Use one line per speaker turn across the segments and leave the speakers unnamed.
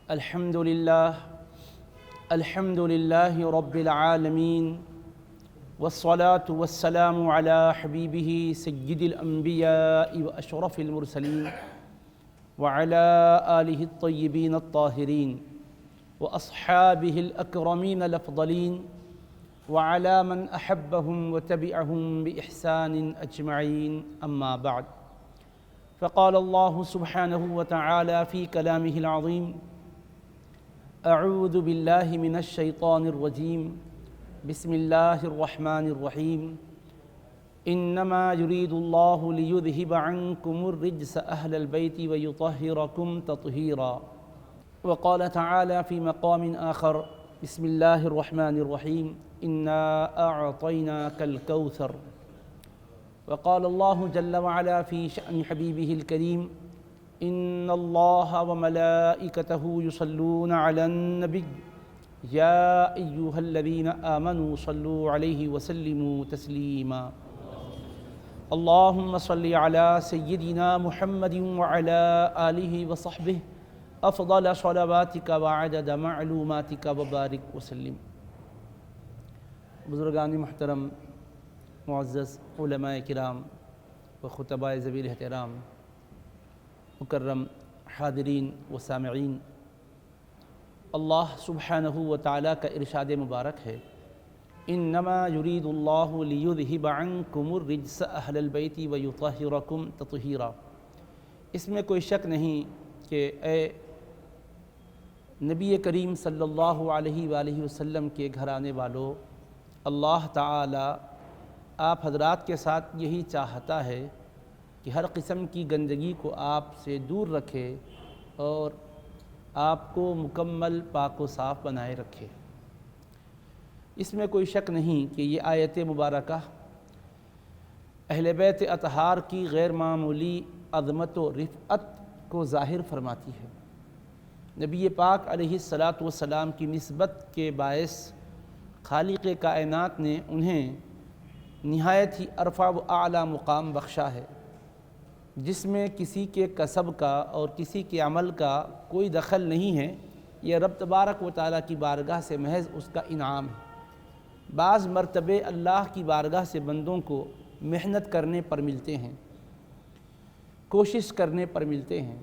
الحمد لله رب العالمين والصلاة والسلام على حبيبه سيد الأنبياء وأشرف المرسلين وعلى آله الطيبين الطاهرين وأصحابه الأكرمين الأفضلين وعلى من أحبهم وتبعهم بإحسان أجمعين، أما بعد. فقال الله سبحانه وتعالى في كلامه العظيم: أعوذ بالله من الشيطان الرجيم، بسم الله الرحمن الرحيم، إنما يريد الله ليذهب عنكم الرجس أهل البيت ويطهركم تطهيرا. وقال تعالى في مقام آخر: بسم الله الرحمن الرحيم، إنا أعطيناك الكوثر. وقال الله جل وعلا في شأن حبيبه الكريم: إن الله وملائكته يصلون على النبي يا أيها الذين آمنوا صلوا عليه وسلموا تسليما. اللهم صل على سيدنا محمد وعلى آله وصحبه أفضل صلواتك وعدد معلوماتك وبارك وسلم. بزرگان محترم، معزز علماء کرام و خطباء ذوی احترام، مکرم حاضرین و سامعین، اللہ سبحانہ و تعالیٰ کا ارشاد مبارک ہے: انما یرید اللہ لیذہب عنکم الرجس اہل البیت ویطہرکم تطہیرا۔ اس میں کوئی شک نہیں کہ اے نبی کریم صلی اللہ علیہ وآلہ وسلم کے گھرانے والو، اللہ تعالیٰ آپ حضرات کے ساتھ یہی چاہتا ہے کہ ہر قسم کی گندگی کو آپ سے دور رکھے اور آپ کو مکمل پاک و صاف بنائے رکھے۔ اس میں کوئی شک نہیں کہ یہ آیت مبارکہ اہل بیت اطہار کی غیر معمولی عظمت و رفعت کو ظاہر فرماتی ہے۔ نبی پاک علیہ الصلاۃ والسلام کی نسبت کے باعث خالق کائنات نے انہیں نہایت ہی ارفع و اعلیٰ مقام بخشا ہے، جس میں کسی کے کسب کا اور کسی کے عمل کا کوئی دخل نہیں ہے۔ یہ رب تبارک و تعالیٰ کی بارگاہ سے محض اس کا انعام ہے۔ بعض مرتبے اللہ کی بارگاہ سے بندوں کو محنت کرنے پر ملتے ہیں، کوشش کرنے پر ملتے ہیں،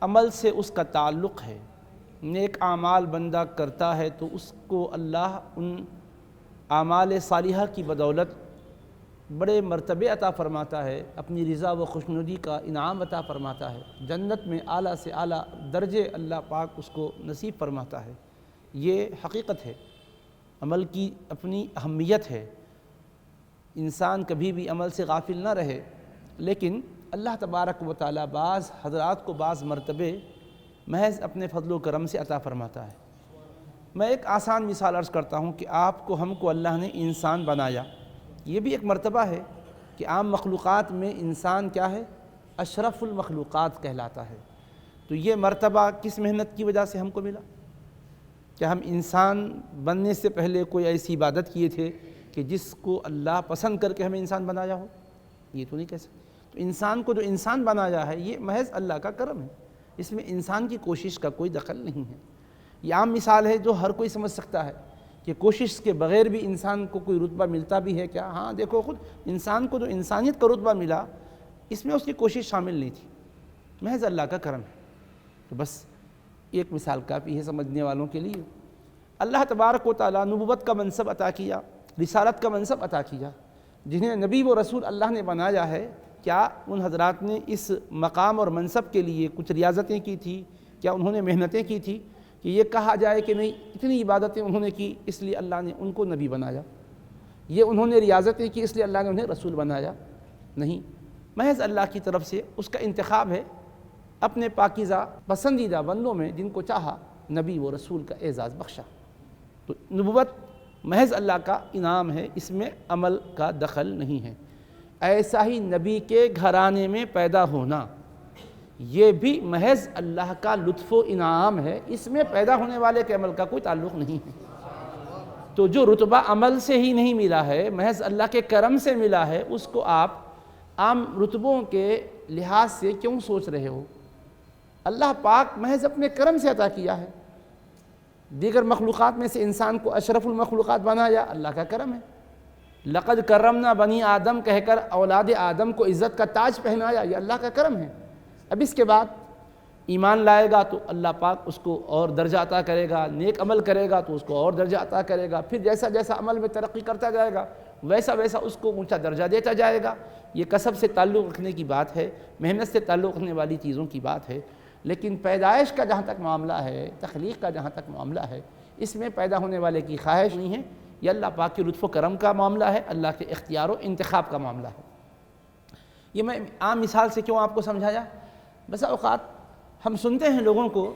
عمل سے اس کا تعلق ہے۔ نیک اعمال بندہ کرتا ہے تو اس کو اللہ ان اعمال صالحہ کی بدولت بڑے مرتبے عطا فرماتا ہے، اپنی رضا و خوشنودی کا انعام عطا فرماتا ہے، جنت میں اعلیٰ سے اعلیٰ درجے اللہ پاک اس کو نصیب فرماتا ہے۔ یہ حقیقت ہے، عمل کی اپنی اہمیت ہے، انسان کبھی بھی عمل سے غافل نہ رہے، لیکن اللہ تبارک و تعالیٰ بعض حضرات کو بعض مرتبے محض اپنے فضل و کرم سے عطا فرماتا ہے۔ میں ایک آسان مثال عرض کرتا ہوں کہ آپ کو ہم کو اللہ نے انسان بنایا، یہ بھی ایک مرتبہ ہے کہ عام مخلوقات میں انسان کیا ہے؟ اشرف المخلوقات کہلاتا ہے۔ تو یہ مرتبہ کس محنت کی وجہ سے ہم کو ملا؟ کیا ہم انسان بننے سے پہلے کوئی ایسی عبادت کیے تھے کہ جس کو اللہ پسند کر کے ہمیں انسان بنایا ہو؟ یہ تو نہیں کہہ سکتے۔ تو انسان کو جو انسان بنایا ہے یہ محض اللہ کا کرم ہے، اس میں انسان کی کوشش کا کوئی دخل نہیں ہے۔ یہ عام مثال ہے جو ہر کوئی سمجھ سکتا ہے کہ کوشش کے بغیر بھی انسان کو کوئی رتبہ ملتا بھی ہے کیا؟ ہاں دیکھو، خود انسان کو جو انسانیت کا رتبہ ملا اس میں اس کی کوشش شامل نہیں تھی، محض اللہ کا کرم ہے۔ تو بس ایک مثال کافی ہے سمجھنے والوں کے لیے۔ اللہ تبارک و تعالیٰ نبوت کا منصب عطا کیا، رسالت کا منصب عطا کیا، جنہیں نبی و رسول اللہ نے بنایا ہے۔ کیا ان حضرات نے اس مقام اور منصب کے لیے کچھ ریاضتیں کی تھی؟ کیا انہوں نے محنتیں کی تھی کہ یہ کہا جائے کہ نہیں اتنی عبادتیں انہوں نے کی اس لیے اللہ نے ان کو نبی بنایا؟ یہ انہوں نے ریاضتیں کی اس لیے اللہ نے انہیں رسول بنایا؟ نہیں، محض اللہ کی طرف سے اس کا انتخاب ہے، اپنے پاکیزہ پسندیدہ بندوں میں جن کو چاہا نبی و رسول کا اعزاز بخشا۔ تو نبوت محض اللہ کا انعام ہے، اس میں عمل کا دخل نہیں ہے۔ ایسا ہی نبی کے گھرانے میں پیدا ہونا یہ بھی محض اللہ کا لطف و انعام ہے، اس میں پیدا ہونے والے کے عمل کا کوئی تعلق نہیں ہے۔ تو جو رتبہ عمل سے ہی نہیں ملا ہے، محض اللہ کے کرم سے ملا ہے، اس کو آپ عام رتبوں کے لحاظ سے کیوں سوچ رہے ہو؟ اللہ پاک محض اپنے کرم سے عطا کیا ہے۔ دیگر مخلوقات میں سے انسان کو اشرف المخلوقات بنایا اللہ کا کرم ہے۔ لقد کرمنا بنی آدم کہہ کر اولاد آدم کو عزت کا تاج پہنایا، یہ اللہ کا کرم ہے۔ اب اس کے بعد ایمان لائے گا تو اللہ پاک اس کو اور درجہ عطا کرے گا، نیک عمل کرے گا تو اس کو اور درجہ عطا کرے گا، پھر جیسا جیسا عمل میں ترقی کرتا جائے گا ویسا ویسا اس کو اونچا درجہ دیتا جائے گا۔ یہ کسب سے تعلق رکھنے کی بات ہے، محنت سے تعلق رکھنے والی چیزوں کی بات ہے۔ لیکن پیدائش کا جہاں تک معاملہ ہے، تخلیق کا جہاں تک معاملہ ہے، اس میں پیدا ہونے والے کی خواہش نہیں ہے، یہ اللہ پاک کے لطف و کرم کا معاملہ ہے، اللہ کے اختیار و انتخاب کا معاملہ ہے۔ یہ میں عام مثال سے کیوں آپ کو سمجھایا؟ بس اوقات ہم سنتے ہیں لوگوں کو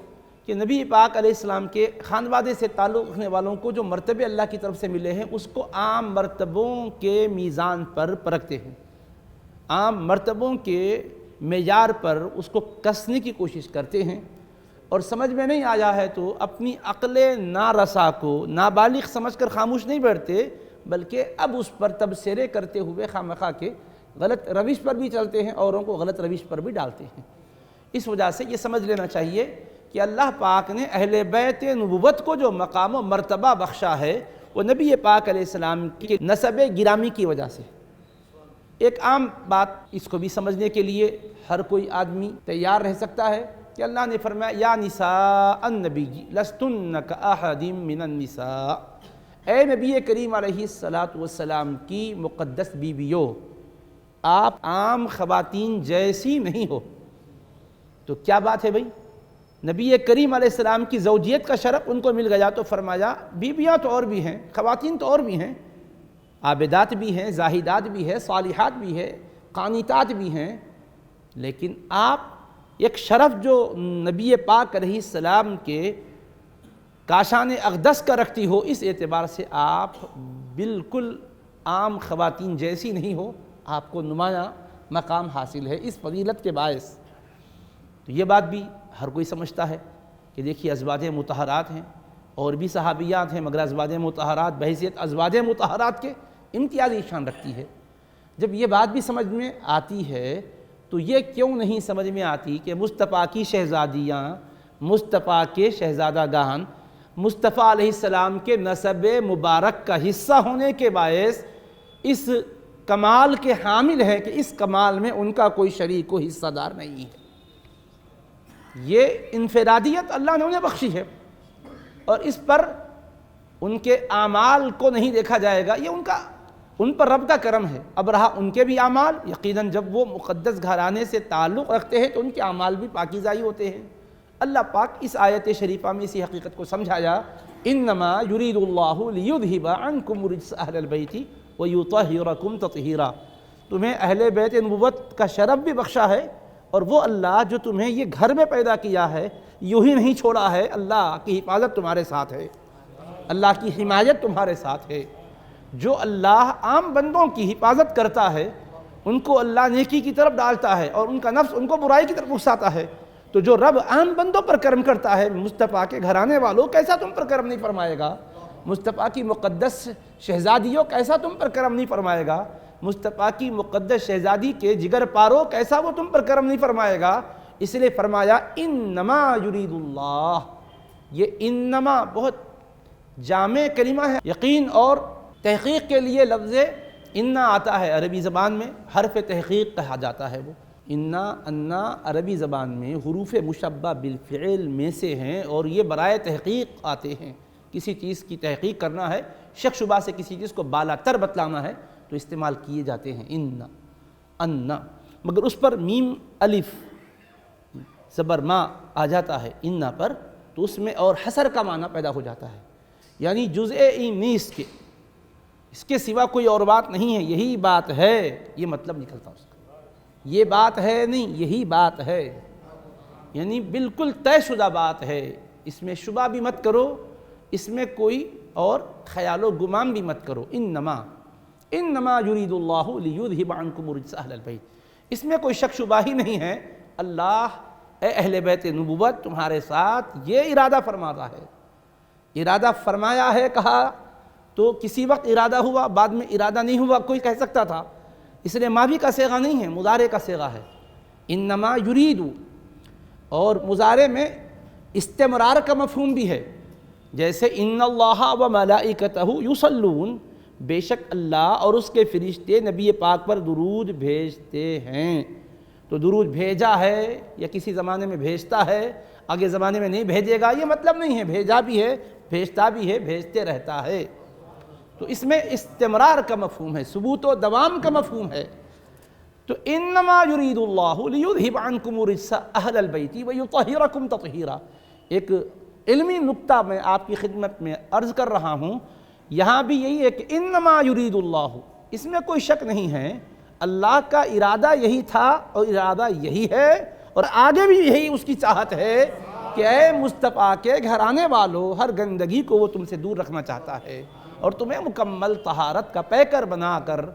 کہ نبی پاک علیہ السلام کے خاندادے سے تعلق رکھنے والوں کو جو مرتبے اللہ کی طرف سے ملے ہیں اس کو عام مرتبوں کے میزان پر پرکھتے ہیں، عام مرتبوں کے معیار پر اس کو کسنے کی کوشش کرتے ہیں، اور سمجھ میں نہیں آیا ہے تو اپنی عقل نارسا کو نابالغ سمجھ کر خاموش نہیں بیٹھتے، بلکہ اب اس پر تبصرے کرتے ہوئے خامخواہ کے غلط روش پر بھی چلتے ہیں، اوروں کو غلط روش پر بھی ڈالتے ہیں۔ اس وجہ سے یہ سمجھ لینا چاہیے کہ اللہ پاک نے اہل بیت نبوت کو جو مقام و مرتبہ بخشا ہے وہ نبی پاک علیہ السلام کی نسب گرامی کی وجہ سے۔ ایک عام بات اس کو بھی سمجھنے کے لیے ہر کوئی آدمی تیار رہ سکتا ہے کہ اللہ نے فرمایا یا نساء النبی لستن کاحد من النساء، اے نبی کریم علیہ السلام کی مقدس بیویوں، آپ عام خواتین جیسی نہیں ہو۔ تو کیا بات ہے بھئی؟ نبی کریم علیہ السلام کی زوجیت کا شرف ان کو مل گیا تو فرمایا بیویاں تو اور بھی ہیں، خواتین تو اور بھی ہیں، عابدات بھی ہیں، زاہدات بھی ہیں، صالحات بھی ہیں، قانتات بھی ہیں، لیکن آپ ایک شرف جو نبی پاک علیہ السلام کے کاشان اقدس کا رکھتی ہو، اس اعتبار سے آپ بالکل عام خواتین جیسی نہیں ہو، آپ کو نمایاں مقام حاصل ہے اس فضیلت کے باعث۔ تو یہ بات بھی ہر کوئی سمجھتا ہے کہ دیکھیے ازواج مطہرات ہیں، اور بھی صحابیات ہیں، مگر ازواج مطہرات بحیثیت ازواج مطہرات کے امتیازی شان رکھتی ہے۔ جب یہ بات بھی سمجھ میں آتی ہے تو یہ کیوں نہیں سمجھ میں آتی کہ مصطفیٰ کی شہزادیاں، مصطفیٰ کے شہزادہ گان، مصطفیٰ علیہ السلام کے نسب مبارک کا حصہ ہونے کے باعث اس کمال کے حامل ہیں کہ اس کمال میں ان کا کوئی شریک و حصہ دار نہیں ہے۔ یہ انفرادیت اللہ نے انہیں بخشی ہے، اور اس پر ان کے اعمال کو نہیں دیکھا جائے گا، یہ ان پر رب کا کرم ہے۔ اب رہا ان کے بھی اعمال، یقیناً جب وہ مقدس گھرانے سے تعلق رکھتے ہیں تو ان کے اعمال بھی پاکیزہ ہی ہوتے ہیں۔ اللہ پاک اس آیت شریفہ میں اسی حقیقت کو سمجھایا، انما یرید اللہ لیذھب عنکم رجس اہل البیت ویطہرکم تطہیرا، تمہیں اہل بیت نبوت کا شرف بھی بخشا ہے، اور وہ اللہ جو تمہیں یہ گھر میں پیدا کیا ہے یوں ہی نہیں چھوڑا ہے، اللہ کی حفاظت تمہارے ساتھ ہے، اللہ کی حمایت تمہارے ساتھ ہے۔ جو اللہ عام بندوں کی حفاظت کرتا ہے ان کو اللہ نیکی کی طرف ڈالتا ہے، اور ان کا نفس ان کو برائی کی طرف اکساتا ہے۔ تو جو رب عام بندوں پر کرم کرتا ہے، مصطفیٰ کے گھرانے والوں کیسا تم پر کرم نہیں فرمائے گا؟ مصطفیٰ کی مقدس شہزادیوں کیسا تم پر کرم نہیں فرمائے گا؟ مصطفیٰ کی مقدس شہزادی کے جگر پاروں کیسا وہ تم پر کرم نہیں فرمائے گا؟ اس لیے فرمایا انما یرید اللہ۔ یہ انما بہت جامع کلمہ ہے، یقین اور تحقیق کے لیے لفظ انا آتا ہے عربی زبان میں، حرف تحقیق کہا جاتا ہے وہ۔ انا عربی زبان میں حروف مشبہ بالفعل میں سے ہیں، اور یہ برائے تحقیق آتے ہیں۔ کسی چیز کی تحقیق کرنا ہے، شک شبہ سے کسی چیز کو بالا تر بتلانا ہے تو استعمال کیے جاتے ہیں انا، مگر اس پر میم الف زبر ما آ جاتا ہے انا پر، تو اس میں اور حصر کا معنی پیدا ہو جاتا ہے، یعنی جزء نیس کے، اس کے سوا کوئی اور بات نہیں ہے، یہی بات ہے، یہ مطلب نکلتا اس کا، یہ بات ہے نہیں، یہی بات ہے، یعنی بالکل طے شدہ بات ہے، اس میں شبہ بھی مت کرو، اس میں کوئی اور خیال و گمان بھی مت کرو۔ انما یرید اللہ لیذھب عنکم رجس اہل البیت، اس میں کوئی شک شبہ ہی نہیں ہے، اللہ اے اہل بیت نبوت تمہارے ساتھ یہ ارادہ فرماتا ہے۔ ارادہ فرمایا ہے کہا تو کسی وقت ارادہ ہوا، بعد میں ارادہ نہیں ہوا، کوئی کہہ سکتا تھا، اس لیے ماضی کا صیغہ نہیں ہے، مضارع کا صیغہ ہے۔ انما یرید، اور مضارع میں استمرار کا مفہوم بھی ہے، جیسے ان اللہ و ملائکتہ یصلون، بے شک اللہ اور اس کے فرشتے نبی پاک پر درود بھیجتے ہیں۔ تو درود بھیجا ہے یا کسی زمانے میں بھیجتا ہے، آگے زمانے میں نہیں بھیجے گا، یہ مطلب نہیں ہے، بھیجا بھی ہے، بھیجتا بھی ہے، بھیجتے رہتا ہے۔ تو اس میں استمرار کا مفہوم ہے، ثبوت و دوام کا مفہوم ہے۔ تو انما یرید اللہ لیذھب عنکم الرجس اہل البیت ویطہرکم تطہیرا، ایک علمی نکتہ میں آپ کی خدمت میں عرض کر رہا ہوں، یہاں بھی یہی ہے کہ انما یرید اللہ، اس میں کوئی شک نہیں ہے، اللہ کا ارادہ یہی تھا اور ارادہ یہی ہے اور آگے بھی یہی اس کی چاہت ہے کہ اے مصطفیٰ کے گھرانے والوں، ہر گندگی کو وہ تم سے دور رکھنا چاہتا ہے اور تمہیں مکمل طہارت کا پیکر بنا کر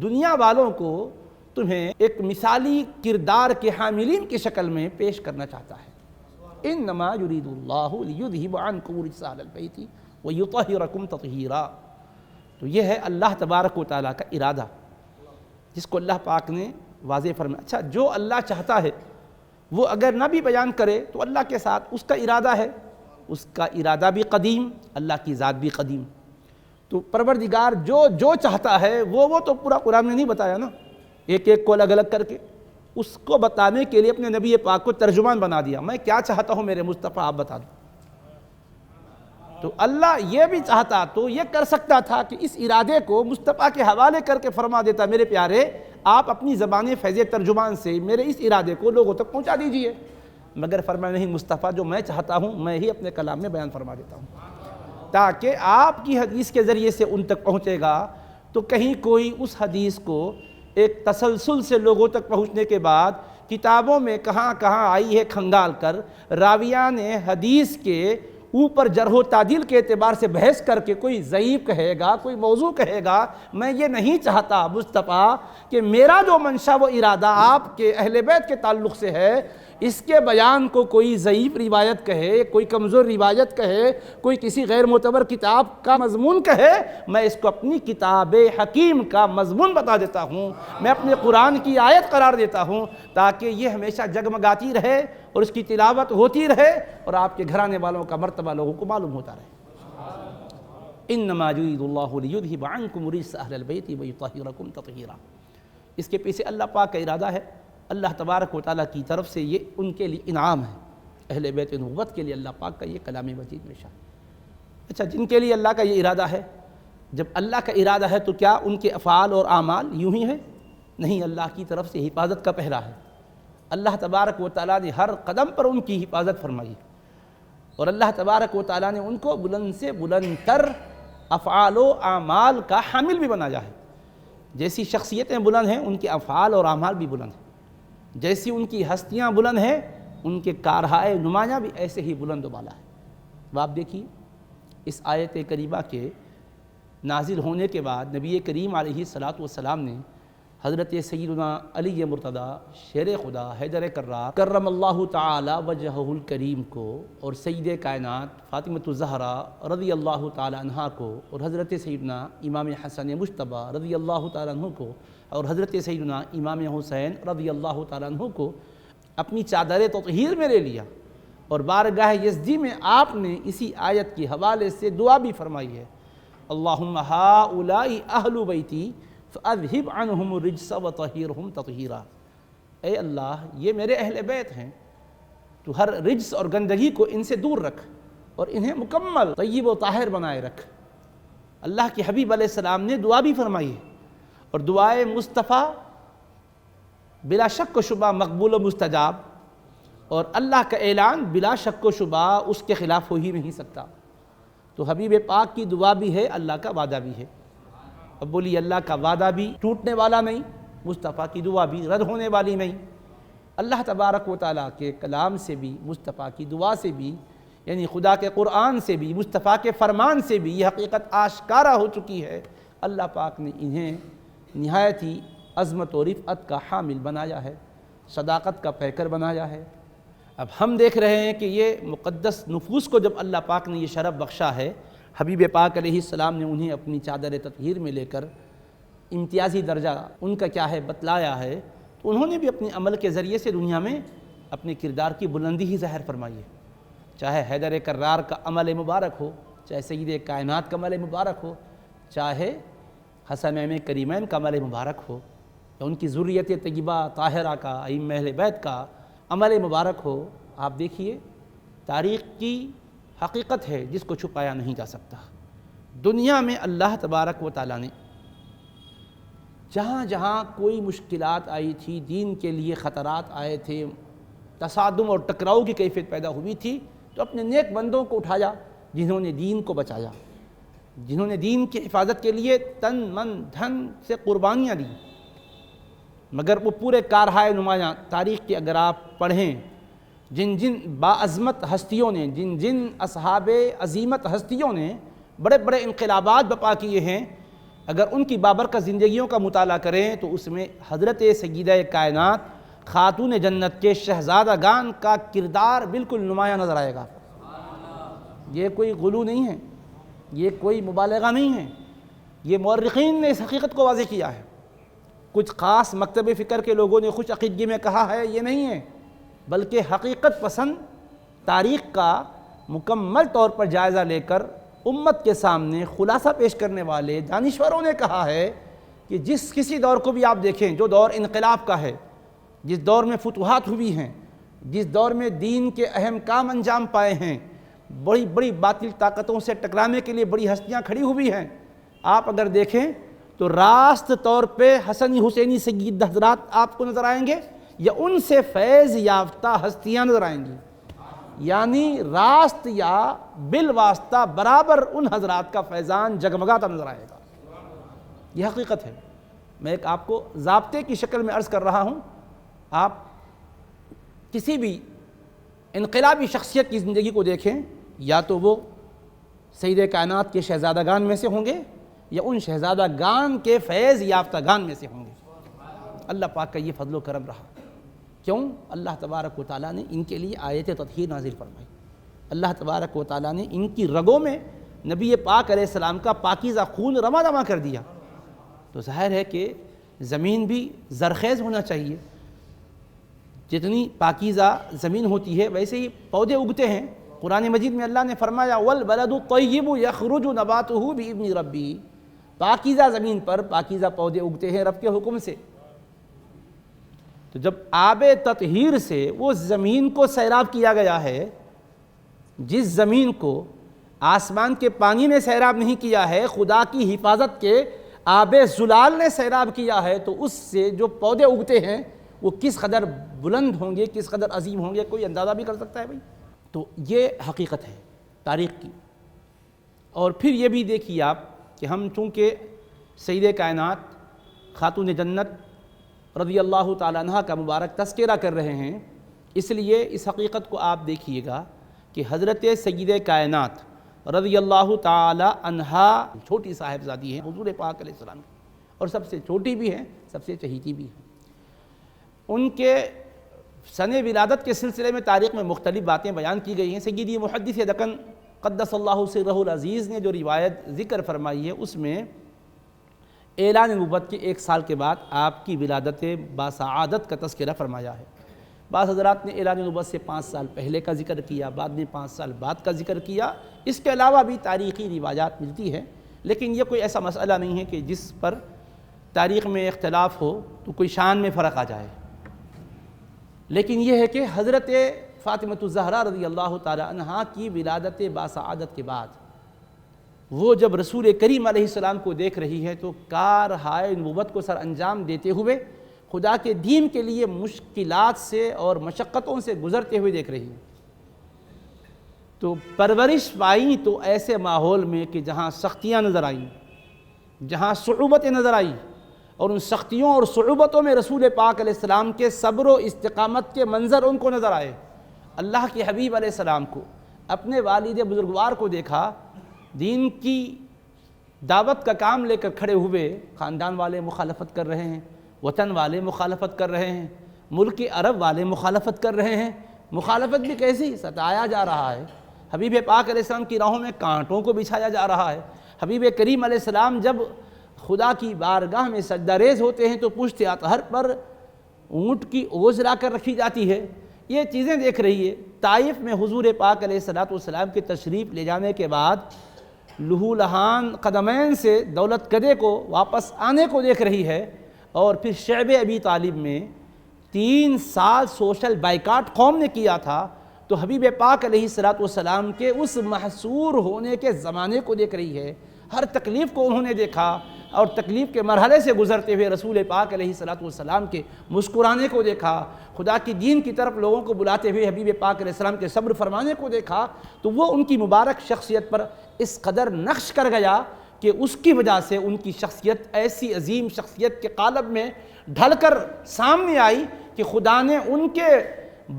دنیا والوں کو تمہیں ایک مثالی کردار کے حاملین کی شکل میں پیش کرنا چاہتا ہے۔ انما یرید اللہ لیذھب عنکم الرجس اہل البیت ویطہرکم تطہیرا۔ تو یہ ہے اللہ تبارک و تعالیٰ کا ارادہ، جس کو اللہ پاک نے واضح فرمایا۔ اچھا، جو اللہ چاہتا ہے وہ اگر نہ بھی بیان کرے تو اللہ کے ساتھ اس کا ارادہ ہے، اس کا ارادہ بھی قدیم، اللہ کی ذات بھی قدیم۔ تو پروردگار جو چاہتا ہے وہ تو پورا قرآن نے نہیں بتایا نا، ایک ایک کو الگ الگ کر کے، اس کو بتانے کے لیے اپنے نبی پاک کو ترجمان بنا دیا، میں کیا چاہتا ہوں میرے مصطفیٰ آپ بتا دو۔ تو اللہ یہ بھی چاہتا تو یہ کر سکتا تھا کہ اس ارادے کو مصطفیٰ کے حوالے کر کے فرما دیتا، میرے پیارے آپ اپنی زبان فیض ترجمان سے میرے اس ارادے کو لوگوں تک پہنچا دیجئے، مگر فرمایا نہیں، مصطفیٰ جو میں چاہتا ہوں میں ہی اپنے کلام میں بیان فرما دیتا ہوں، تاکہ آپ کی حدیث کے ذریعے سے ان تک پہنچے گا تو کہیں کوئی اس حدیث کو ایک تسلسل سے لوگوں تک پہنچنے کے بعد کتابوں میں کہاں کہاں آئی ہے کھنگال کر راویان حدیث کے اوپر جرح و تعدیل کے اعتبار سے بحث کر کے کوئی ضعیف کہے گا، کوئی موضوع کہے گا، میں یہ نہیں چاہتا مصطفیٰ کہ میرا جو منشا و ارادہ آپ کے اہل بیت کے تعلق سے ہے، اس کے بیان کو کوئی ضعیف روایت کہے، کوئی کمزور روایت کہے، کوئی کسی غیر معتبر کتاب کا مضمون کہے، میں اس کو اپنی کتاب حکیم کا مضمون بتا دیتا ہوں، میں اپنے قرآن کی آیت قرار دیتا ہوں، تاکہ یہ ہمیشہ جگمگاتی رہے اور اس کی تلاوت ہوتی رہے اور آپ کے گھرانے والوں کا مرتبہ لوگوں کو معلوم ہوتا رہے۔ انما یرید اللہ لیذھب عنکم الرجس اہل البیت ویطہرکم تطہیرا۔ اس کے پیچھے اللہ پاک کا ارادہ ہے، اللہ تبارک و تعالیٰ کی طرف سے یہ ان کے لیے انعام ہے، اہل بیت نبوت کے لیے اللہ پاک کا یہ کلام مجید میں شامل۔ اچھا، جن کے لیے اللہ کا یہ ارادہ ہے، جب اللہ کا ارادہ ہے تو کیا ان کے افعال اور اعمال یوں ہی ہیں؟ نہیں، اللہ کی طرف سے حفاظت کا پہرا ہے، اللہ تبارک و تعالیٰ نے ہر قدم پر ان کی حفاظت فرمائی اور اللہ تبارک و تعالیٰ نے ان کو بلند سے بلند تر افعال و اعمال کا حامل بھی بنایا ہے۔ جیسی شخصیتیں بلند ہیں ان کے افعال اور اعمال بھی بلند ہیں، جیسی ان کی ہستیاں بلند ہیں ان کے کارہائے نمایاں بھی ایسے ہی بلند و بالا ہے۔ اب آپ دیکھیے اس آیت کریمہ کے نازل ہونے کے بعد نبی کریم علیہ السلام نے حضرت سیدنا علی مرتضیٰ شیر خدا حیدر کرار کرم اللہ تعالی وجہہ الکریم کو اور سید کائنات فاطمۃ الزہرا رضی اللہ تعالی عنہا کو اور حضرت سیدنا امام حسن مجتبیٰ رضی اللہ تعالی عنہ کو اور حضرت سیدنا امام حسین رضی اللہ تعالی عنہ کو اپنی چادر تطہیر میں لے لیا اور بارگاہ یزدی میں آپ نے اسی آیت کے حوالے سے دعا بھی فرمائی ہے، اللہم ہؤلاء اہل بیتی فاذھب عنہم الرجس وطہرہم تطہیرا۔ اے اللہ یہ میرے اہل بیت ہیں، تو ہر رجس اور گندگی کو ان سے دور رکھ اور انہیں مکمل طیب و طاہر بنائے رکھ۔ اللہ کے حبیب علیہ السلام نے دعا بھی فرمائی ہے اور دعائے مصطفیٰ بلا شک و شبہ مقبول و مستجاب، اور اللہ کا اعلان بلا شک و شبہ اس کے خلاف ہو ہی نہیں سکتا۔ تو حبیب پاک کی دعا بھی ہے، اللہ کا وعدہ بھی ہے۔ اب بولی اللہ کا وعدہ بھی ٹوٹنے والا نہیں، مصطفیٰ کی دعا بھی رد ہونے والی نہیں۔ اللہ تبارک و تعالیٰ کے کلام سے بھی، مصطفیٰ کی دعا سے بھی، یعنی خدا کے قرآن سے بھی، مصطفیٰ کے فرمان سے بھی یہ حقیقت آشکارا ہو چکی ہے، اللہ پاک نے انہیں نہایت ہی عظمت و رفعت کا حامل بنایا ہے، صداقت کا پیکر بنایا ہے۔ اب ہم دیکھ رہے ہیں کہ یہ مقدس نفوس کو جب اللہ پاک نے یہ شرف بخشا ہے، حبیب پاک علیہ السلام نے انہیں اپنی چادر تطہیر میں لے کر امتیازی درجہ ان کا کیا ہے بتلایا ہے، تو انہوں نے بھی اپنے عمل کے ذریعے سے دنیا میں اپنے کردار کی بلندی ہی ظاہر فرمائیے، چاہے حیدر کرار کا عمل مبارک ہو، چاہے سید کائنات کا عمل مبارک ہو، چاہے حسنین کریمین کا عمل مبارک ہو، یا ان کی ذریت طیبہ طاہرہ کا، ائمہ اہل بیت کا عمل مبارک ہو، آپ دیکھیے تاریخ کی حقیقت ہے جس کو چھپایا نہیں جا سکتا۔ دنیا میں اللہ تبارک و تعالیٰ نے جہاں جہاں کوئی مشکلات آئی تھی، دین کے لیے خطرات آئے تھے، تصادم اور ٹکراؤ کی کیفیت پیدا ہوئی تھی، تو اپنے نیک بندوں کو اٹھایا جنہوں نے دین کو بچایا، جنہوں نے دین کی حفاظت کے لیے تن من دھن سے قربانیاں دی۔ مگر وہ پورے کارہائے نمایاں تاریخ کی اگر آپ پڑھیں، جن جن باعظمت ہستیوں نے، جن جن اصحاب عظیمت ہستیوں نے بڑے بڑے انقلابات برپا کیے ہیں، اگر ان کی بابرکت زندگیوں کا مطالعہ کریں تو اس میں حضرت سیدہ کائنات خاتون جنت کے شہزادگان کا کردار بالکل نمایاں نظر آئے گا۔ یہ کوئی غلو نہیں ہے، یہ کوئی مبالغہ نہیں ہے، یہ مورخین نے اس حقیقت کو واضح کیا ہے۔ کچھ خاص مکتب فکر کے لوگوں نے خوش عقیدگی میں کہا ہے، یہ نہیں ہے، بلکہ حقیقت پسند تاریخ کا مکمل طور پر جائزہ لے کر امت کے سامنے خلاصہ پیش کرنے والے دانشوروں نے کہا ہے کہ جس کسی دور کو بھی آپ دیکھیں، جو دور انقلاب کا ہے، جس دور میں فتوحات ہوئی ہیں، جس دور میں دین کے اہم کام انجام پائے ہیں، بڑی بڑی باطل طاقتوں سے ٹکرانے کے لیے بڑی ہستیاں کھڑی ہوئی ہیں، آپ اگر دیکھیں تو راست طور پہ حسنی حسینی سید حضرات آپ کو نظر آئیں گے، یا ان سے فیض یافتہ ہستیاں نظر آئیں گی، یعنی راست یا بالواسطہ برابر ان حضرات کا فیضان جگمگاتا نظر آئے گا۔ یہ حقیقت ہے۔ میں ایک آپ کو ضابطے کی شکل میں عرض کر رہا ہوں، آپ کسی بھی انقلابی شخصیت کی زندگی کو دیکھیں، یا تو وہ سید کائنات کے شہزادگان میں سے ہوں گے، یا ان شہزادگان کے فیض یافتگان میں سے ہوں گے۔ اللہ پاک کا یہ فضل و کرم رہا۔ کیوں؟ اللہ تبارک و تعالیٰ نے ان کے لیے آیت تطہیر نازل فرمائی۔ اللہ تبارک و تعالیٰ نے ان کی رگوں میں نبی پاک علیہ السلام کا پاکیزہ خون رواں رواں کر دیا۔ تو ظاہر ہے کہ زمین بھی زرخیز ہونا چاہیے، جتنی پاکیزہ زمین ہوتی ہے ویسے ہی پودے اگتے ہیں۔ قرآن مجید میں اللہ نے فرمایا وَالْبَلَدُ الطَّيِّبُ يَخْرُجُ نَبَاتُهُ بِإِذْنِ رَبِّهِ، پاکیزہ زمین پر پاکیزہ پودے اگتے ہیں رب کے حکم سے۔ تو جب آب تطہیر سے وہ زمین کو سیراب کیا گیا ہے، جس زمین کو آسمان کے پانی نے سیراب نہیں کیا ہے، خدا کی حفاظت کے آب زلال نے سیراب کیا ہے، تو اس سے جو پودے اگتے ہیں وہ کس قدر بلند ہوں گے، کس قدر عظیم ہوں گے، کوئی اندازہ بھی کر سکتا ہے بھائی۔ تو یہ حقیقت ہے تاریخ کی۔ اور پھر یہ بھی دیکھیے آپ کہ ہم چونکہ سید کائنات خاتون جنت رضی اللہ تعالیٰ عنہ کا مبارک تذکرہ کر رہے ہیں، اس لیے اس حقیقت کو آپ دیکھیے گا کہ حضرت سید کائنات رضی اللہ تعالیٰ عنہ چھوٹی صاحبزادی ہیں حضور پاک علیہ السلام کی، اور سب سے چھوٹی بھی ہیں، سب سے چہیتی بھی ہیں۔ ان کے سن ولادت کے سلسلے میں تاریخ میں مختلف باتیں بیان کی گئی ہیں۔ سیدی محدث دکن قدس اللہ سرہ العزیز نے جو روایت ذکر فرمائی ہے، اس میں اعلان نبوت کے 1 سال کے بعد آپ کی ولادت باسعادت کا تذکرہ فرمایا ہے۔ بعض حضرات نے اعلان نبوت سے 5 سال پہلے کا ذکر کیا، بعد میں 5 سال بعد کا ذکر کیا۔ اس کے علاوہ بھی تاریخی روایات ملتی ہیں، لیکن یہ کوئی ایسا مسئلہ نہیں ہے کہ جس پر تاریخ میں اختلاف ہو تو کوئی شان میں فرق آ جائے۔ لیکن یہ ہے کہ حضرت فاطمۃ الزہرا رضی اللہ تعالی عنہا کی ولادت باسعادت کے بعد وہ جب رسول کریم علیہ السلام کو دیکھ رہی ہے تو کارہائے نبوت کو سر انجام دیتے ہوئے خدا کے دین کے لیے مشکلات سے اور مشقتوں سے گزرتے ہوئے دیکھ رہی ہے۔ تو پرورش پائی تو ایسے ماحول میں کہ جہاں سختیاں نظر آئیں، جہاں صعوبتیں نظر آئیں، اور ان سختیوں اور صعوبتوں میں رسول پاک علیہ السلام کے صبر و استقامت کے منظر ان کو نظر آئے۔ اللہ کے حبیب علیہ السلام کو، اپنے والد بزرگوار کو دیکھا، دین کی دعوت کا کام لے کر کھڑے ہوئے، خاندان والے مخالفت کر رہے ہیں، وطن والے مخالفت کر رہے ہیں، ملک عرب والے مخالفت کر رہے ہیں۔ مخالفت بھی کیسی؟ ستایا جا رہا ہے، حبیب پاک علیہ السلام کی راہوں میں کانٹوں کو بچھایا جا رہا ہے۔ حبیب کریم علیہ السلام جب خدا کی بارگاہ میں سجدہ ریز ہوتے ہیں تو پشت اطہر پر اونٹ کی اوز لا کر رکھی جاتی ہے، یہ چیزیں دیکھ رہی ہے۔ طائف میں حضور پاک علیہ السلام کے تشریف لے جانے کے بعد لہو لہان قدمین سے دولت کدے کو واپس آنے کو دیکھ رہی ہے، اور پھر شعب ابی طالب میں 3 سال سوشل بائیکاٹ قوم نے کیا تھا، تو حبیب پاک علیہ السلام کے اس محصور ہونے کے زمانے کو دیکھ رہی ہے۔ ہر تکلیف کو انہوں نے دیکھا، اور تکلیف کے مرحلے سے گزرتے ہوئے رسول پاک علیہ السلام کے مسکرانے کو دیکھا، خدا کی دین کی طرف لوگوں کو بلاتے ہوئے حبیب پاک علیہ السلام کے صبر فرمانے کو دیکھا، تو وہ ان کی مبارک شخصیت پر اس قدر نقش کر گیا کہ اس کی وجہ سے ان کی شخصیت ایسی عظیم شخصیت کے قالب میں ڈھل کر سامنے آئی کہ خدا نے ان کے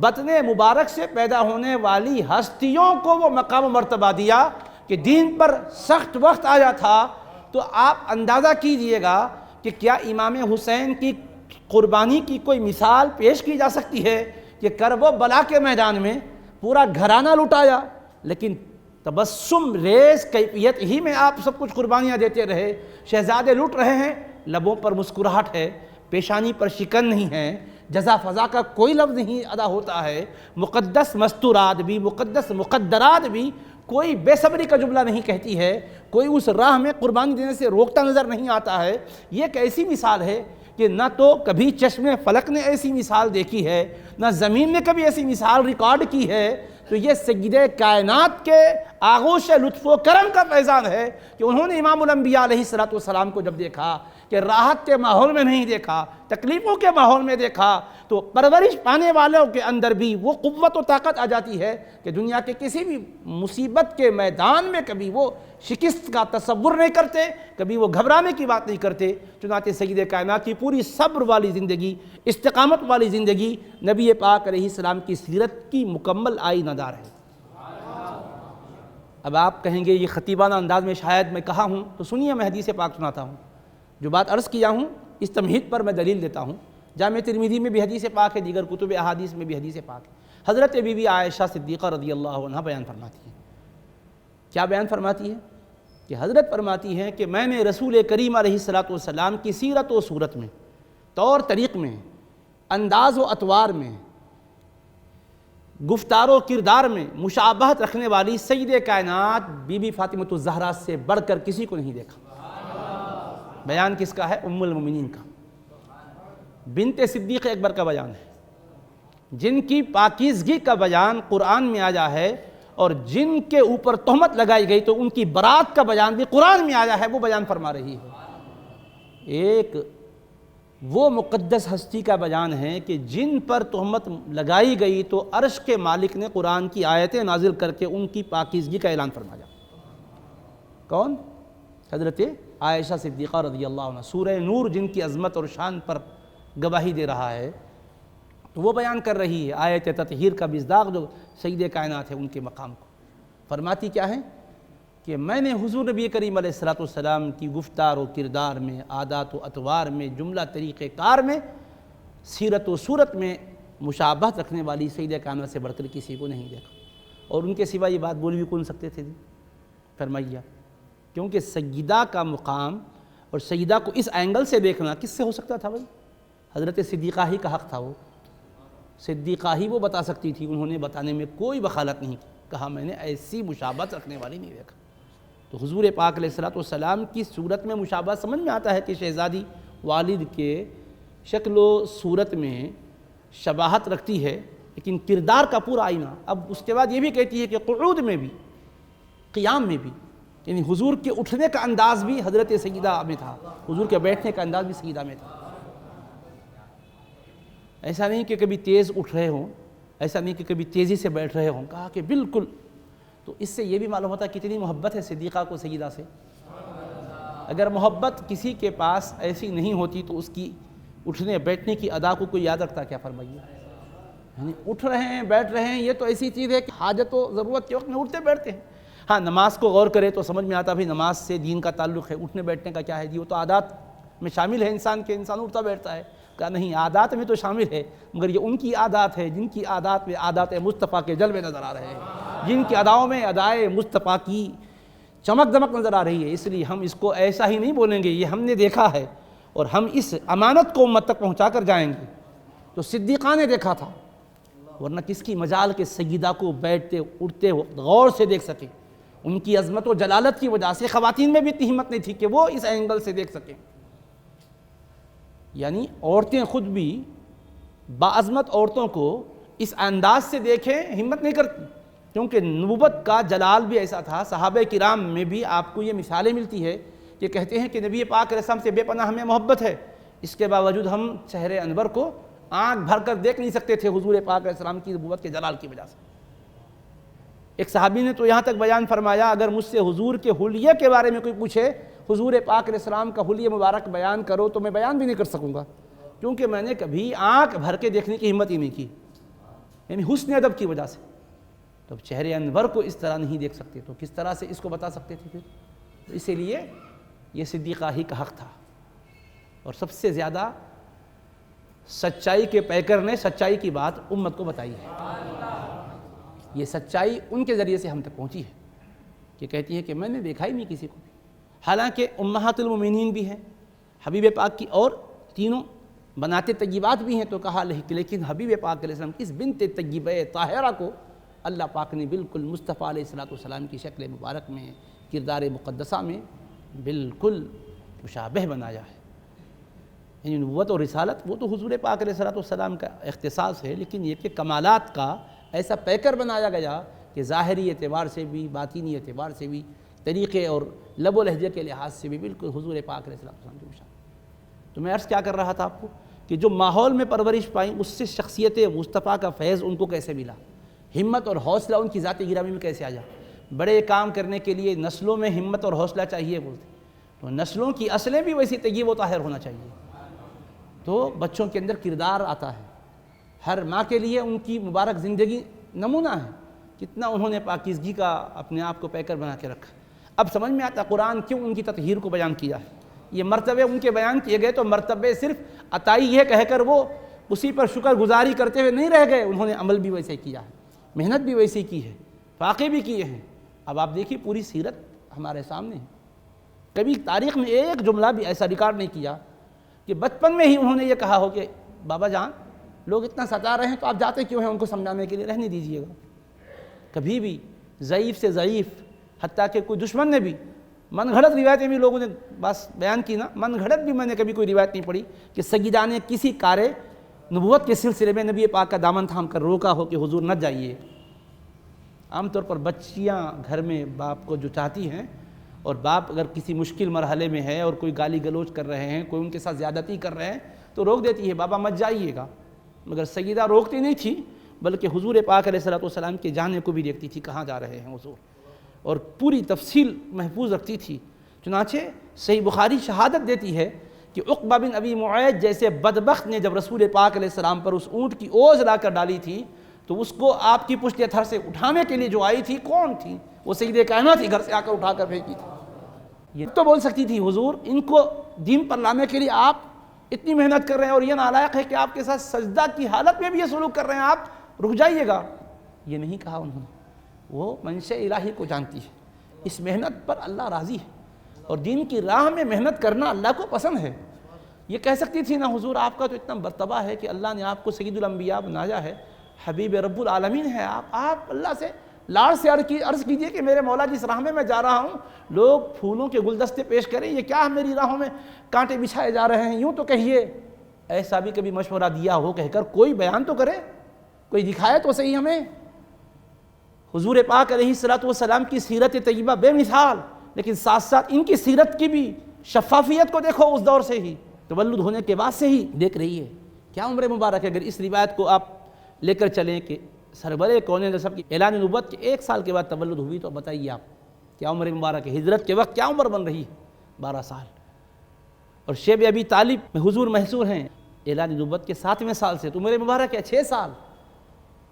بطن مبارک سے پیدا ہونے والی ہستیوں کو وہ مقام و مرتبہ دیا کہ دین پر سخت وقت آیا تھا۔ تو آپ اندازہ کیجئے گا کہ کیا امام حسین کی قربانی کی کوئی مثال پیش کی جا سکتی ہے کہ کرب و بلا کے میدان میں پورا گھرانہ لٹایا، لیکن تبسم ریز کیفیت ہی میں آپ سب کچھ قربانیاں دیتے رہے۔ شہزادے لٹ رہے ہیں، لبوں پر مسکراہٹ ہے، پیشانی پر شکن نہیں ہے، جزا فضا کا کوئی لفظ نہیں ادا ہوتا ہے، مقدس مستورات بھی، مقدس مقدرات بھی کوئی بے صبری کا جملہ نہیں کہتی ہے، کوئی اس راہ میں قربانی دینے سے روکتا نظر نہیں آتا ہے۔ یہ ایک ایسی مثال ہے کہ نہ تو کبھی چشم فلک نے ایسی مثال دیکھی ہے، نہ زمین نے کبھی ایسی مثال ریکارڈ کی ہے۔ تو یہ سید کائنات کے آغوش لطف و کرم کا فیضان ہے کہ انہوں نے امام الانبیاء علیہ السلام کو جب دیکھا کہ راحت کے ماحول میں نہیں دیکھا، تکلیفوں کے ماحول میں دیکھا، تو پرورش پانے والوں کے اندر بھی وہ قوت و طاقت آ جاتی ہے کہ دنیا کے کسی بھی مصیبت کے میدان میں کبھی وہ شکست کا تصور نہیں کرتے، کبھی وہ گھبرانے کی بات نہیں کرتے۔ چنانچہ سید کائنات کی پوری صبر والی زندگی، استقامت والی زندگی نبی پاک علیہ السلام کی سیرت کی مکمل آئینہ دار ہے۔ اب آپ کہیں گے یہ خطیبانہ انداز میں شاید میں کہا ہوں، تو سنیے میں حدیث پاک سناتا ہوں۔ جو بات عرض کیا ہوں اس تمہید پر میں دلیل دیتا ہوں۔ جامع ترمذی میں بھی حدیث پاک ہے، دیگر کتب احادیث میں بھی حدیث پاک ہے۔ حضرت بی بی عائشہ صدیقہ رضی اللہ عنہ بیان فرماتی ہیں۔ کیا بیان فرماتی ہے؟ کہ حضرت فرماتی ہیں کہ میں نے رسول کریم علیہ السلام کی سیرت و صورت میں، طور طریق میں، انداز و اطوار میں، گفتار و کردار میں مشابہت رکھنے والی سید کائنات بی بی فاطمۃ الزہرا سے بڑھ کر کسی کو نہیں دیکھا۔ بیان کس کا ہے؟ ام المومنین کا، بنت صدیق اکبر کا بیان ہے، جن کی پاکیزگی کا بیان قرآن میں آیا ہے، اور جن کے اوپر تہمت لگائی گئی تو ان کی برات کا بیان بھی قرآن میں آیا ہے، وہ بیان فرما رہی ہے۔ ایک وہ مقدس ہستی کا بیان ہے کہ جن پر تہمت لگائی گئی تو عرش کے مالک نے قرآن کی آیتیں نازل کر کے ان کی پاکیزگی کا اعلان فرمایا۔ کون؟ حضرت عائشہ صدیقہ رضی اللہ عنہ۔ سورہ نور جن کی عظمت اور شان پر گواہی دے رہا ہے، تو وہ بیان کر رہی ہے آیت تطہیر کا مصداق جو سید کائنات ہے ان کے مقام کو۔ فرماتی کیا ہے کہ میں نے حضور نبی کریم علیہ السلام کی گفتار و کردار میں، عادات و اطوار میں، جملہ طریقہ کار میں، سیرت و صورت میں مشابہت رکھنے والی سید کائنات سے بڑھ کر کسی کو نہیں دیکھا۔ اور ان کے سوا یہ بات بول بھی کون سکتے تھے؟ فرمائیے، کیونکہ سیدہ کا مقام اور سیدہ کو اس اینگل سے دیکھنا کس سے ہو سکتا تھا بھائی؟ حضرت صدیقہ ہی کا حق تھا، وہ صدیقہ ہی وہ بتا سکتی تھی، انہوں نے بتانے میں کوئی بخالت نہیں کی، کہا میں نے ایسی مشابہت رکھنے والی نہیں دیکھا۔ تو حضور پاک علیہ السلام کی صورت میں مشابہت سمجھ میں آتا ہے کہ شہزادی والد کے شکل و صورت میں شباہت رکھتی ہے، لیکن کردار کا پورا آئینہ۔ اب اس کے بعد یہ بھی کہتی ہے کہ قعود میں بھی، قیام میں بھی، یعنی حضور کے اٹھنے کا انداز بھی حضرت سیدہ میں تھا، حضور کے بیٹھنے کا انداز بھی سیدہ میں تھا۔ ایسا نہیں کہ کبھی تیز اٹھ رہے ہوں، ایسا نہیں کہ کبھی تیزی سے بیٹھ رہے ہوں، کہا کہ بالکل۔ تو اس سے یہ بھی معلوم ہوتا ہے کتنی محبت ہے صدیقہ کو سیدہ سے۔ اگر محبت کسی کے پاس ایسی نہیں ہوتی تو اس کی اٹھنے بیٹھنے کی ادا کو کوئی یاد رکھتا؟ کیا فرمائیے؟ یعنی اٹھ رہے ہیں، بیٹھ رہے ہیں، یہ تو ایسی چیز ہے کہ حاجت و ضرورت کے وقت میں اٹھتے بیٹھتے ہیں۔ ہاں، نماز کو غور کرے تو سمجھ میں آتا بھی نماز سے دین کا تعلق ہے، اٹھنے بیٹھنے کا کیا ہے؟ جی وہ تو عادات میں شامل ہے انسان کے، انسان اٹھتا بیٹھتا ہے۔ کہا نہیں، عادات میں تو شامل ہے، مگر یہ ان کی عادات ہے جن کی عادات میں عادات مصطفیٰ کے جلوے نظر آ رہے ہیں، جن کی اداؤں میں ادائے مصطفیٰ کی چمک دمک نظر آ رہی ہے۔ اس لیے ہم اس کو ایسا ہی نہیں بولیں گے، یہ ہم نے دیکھا ہے اور ہم اس امانت کو امت تک پہنچا کر جائیں گے۔ تو صدیقہ نے دیکھا تھا، ورنہ کس کی مجال کے سیدہ کو بیٹھتے اٹھتے غور سے دیکھ سکیں. ان کی عظمت و جلالت کی وجہ سے خواتین میں بھی اتنی ہمت نہیں تھی کہ وہ اس اینگل سے دیکھ سکیں. یعنی عورتیں خود بھی باعظمت عورتوں کو اس انداز سے دیکھیں ہمت نہیں کرتی، کیونکہ نبوت کا جلال بھی ایسا تھا. صحابہ کرام میں بھی آپ کو یہ مثالیں ملتی ہے کہ کہتے ہیں کہ نبی پاک علیہ السلام سے بے پناہ ہمیں محبت ہے، اس کے باوجود ہم چہرے انور کو آنکھ بھر کر دیکھ نہیں سکتے تھے حضور پاک علیہ السلام کی نبوت کے جلال کی وجہ سے. ایک صحابی نے تو یہاں تک بیان فرمایا، اگر مجھ سے حضور کے حلیے کے بارے میں کوئی پوچھے، حضور پاک علیہ السلام کا حلیہ مبارک بیان کرو، تو میں بیان بھی نہیں کر سکوں گا، کیونکہ میں نے کبھی آنکھ بھر کے دیکھنے کی ہمت ہی نہیں کی، یعنی حسن ادب کی وجہ سے. تو چہرے انور کو اس طرح نہیں دیکھ سکتے تو کس طرح سے اس کو بتا سکتے تھے پھر؟ تو اسی لیے یہ صدیقہ ہی کا حق تھا. اور سب سے زیادہ سچائی کے پیکر نے سچائی کی بات امت کو بتائی ہے. یہ سچائی ان کے ذریعے سے ہم تک پہنچی ہے کہ کہتی ہے کہ میں نے دیکھا ہی نہیں کسی کو بھی. حالانکہ امہات المومنین بھی ہیں حبیب پاک کی، اور تینوں بنات طیبات بھی ہیں، تو کہا لیکن حبیب پاک علیہ السلام اس بنت طیبہ طاہرہ کو اللہ پاک نے بالکل مصطفیٰ علیہ السلام کی شکل مبارک میں، کردار مقدسہ میں بالکل مشابہ بنایا ہے. یعنی نبوت اور رسالت وہ تو حضور پاک علیہ السلام کا اختصاص ہے، لیکن یہ کہ کمالات کا ایسا پیکر بنایا گیا کہ ظاہری اعتبار سے بھی، باطینی اعتبار سے بھی، طریقے اور لب و لہجے کے لحاظ سے بھی بالکل حضور پاک علیہ السلام کی مشابہ. تو میں عرض کیا کر رہا تھا آپ کو کہ جو ماحول میں پرورش پائیں اس سے شخصیت مصطفیٰ کا فیض ان کو کیسے ملا، ہمت اور حوصلہ ان کی ذات گرامی میں کیسے آیا. بڑے کام کرنے کے لیے نسلوں میں ہمت اور حوصلہ چاہیے بولتے، تو نسلوں کی اصلیں بھی ویسی طیب و طاہر ہونا چاہیے. تو بچوں کے اندر کردار آتا ہے. ہر ماں کے لیے ان کی مبارک زندگی نمونہ ہے، کتنا انہوں نے پاکیزگی کا اپنے آپ کو پیکر بنا کے رکھا. اب سمجھ میں آتا قرآن کیوں ان کی تطہیر کو بیان کیا ہے. یہ مرتبے ان کے بیان کیے گئے تو مرتبے صرف عطائی یہ کہہ کر وہ اسی پر شکر گزاری کرتے ہوئے نہیں رہ گئے، انہوں نے عمل بھی ویسے کیا ہے، محنت بھی ویسی کی ہے، فاقے بھی کیے ہیں. اب آپ دیکھیے پوری سیرت ہمارے سامنے ہے. کبھی تاریخ میں ایک جملہ بھی ایسا ریکارڈ نہیں کیا کہ بچپن میں ہی انہوں نے یہ کہا ہو کہ بابا جان لوگ اتنا ستا رہے ہیں تو آپ جاتے کیوں ہیں ان کو سمجھانے کے لیے، رہنے دیجیے گا. کبھی بھی ضعیف سے ضعیف، حتیٰ کہ کوئی دشمن نے بھی من گھڑت روایتیں بھی لوگوں نے بس بیان کی نا، من گھڑت بھی میں نے کبھی کوئی روایت نہیں پڑھی کہ سیدہ نے کسی کار نبوت کے سلسلے میں نبی پاک کا دامن تھام کر روکا ہو کہ حضور نہ جائیے. عام طور پر بچیاں گھر میں باپ کو جو چاہتی ہیں، اور باپ اگر کسی مشکل مرحلے میں ہے اور کوئی گالی گلوچ کر رہے ہیں، کوئی ان کے ساتھ زیادتی کر رہے ہیں تو روک دیتی ہے، بابا مت جائیے گا. مگر سیدہ روکتی نہیں تھی، بلکہ حضور پاک علیہ السلام کے جانے کو بھی دیکھتی تھی کہاں جا رہے ہیں حضور، اور پوری تفصیل محفوظ رکھتی تھی. چنانچہ صحیح بخاری شہادت دیتی ہے کہ عقبہ بن ابی معیط جیسے بدبخت نے جب رسول پاک علیہ السلام پر اس اونٹ کی اوز لا کر ڈالی تھی تو اس کو آپ کی پشت تھر سے اٹھانے کے لیے جو آئی تھی کون تھی؟ وہ سیدہ کائنات تھی، گھر سے آ کر اٹھا کر پھینکی تھی. یہ تو بول سکتی تھی حضور ان کو دین پر لانے کے لیے آپ اتنی محنت کر رہے ہیں اور یہ نالائق ہے کہ آپ کے ساتھ سجدہ کی حالت میں بھی یہ سلوک کر رہے ہیں، آپ رک جائیے گا. یہ نہیں کہا انہوں نے. وہ منشأ الہی کو جانتی ہے، اس محنت پر اللہ راضی ہے، اور دین کی راہ میں محنت کرنا اللہ کو پسند ہے. یہ کہہ سکتی تھی نا حضور آپ کا تو اتنا مرتبہ ہے کہ اللہ نے آپ کو سید الانبیاء بنایا ہے، حبیب رب العالمین ہے آپ اللہ سے لاڑ سے عرض کیجئے کہ میرے مولا جس راہ میں جا رہا ہوں لوگ پھولوں کے گلدستے پیش کریں، یہ کیا میری راہوں میں کانٹے بچھائے جا رہے ہیں، یوں تو کہیے. ایسا بھی کبھی مشورہ دیا ہو کہہ کر کوئی بیان تو کرے، کوئی دکھائے تو صحیح ہمیں. حضور پاک علیہ السلام کی سیرت طیبہ بے مثال، لیکن ساتھ ساتھ ان کی سیرت کی بھی شفافیت کو دیکھو. اس دور سے ہی تولد ہونے کے بعد سے ہی دیکھ رہی ہے کیا عمر مبارک ہے. اگر اس روایت کو آپ لے کر چلیں کہ سرور کونین نسب کی اعلان نبوت کے 1 سال کے بعد تولد ہوئی، تو بتائیے آپ کیا عمر مبارک ہے. ہجرت کے وقت کیا عمر بن رہی ہے؟ 12 سال. اور شیب ابی طالب میں حضور محصور ہیں اعلان نبوت کے 7ویں سال سے، تو عمر مبارک ہے 6 سال.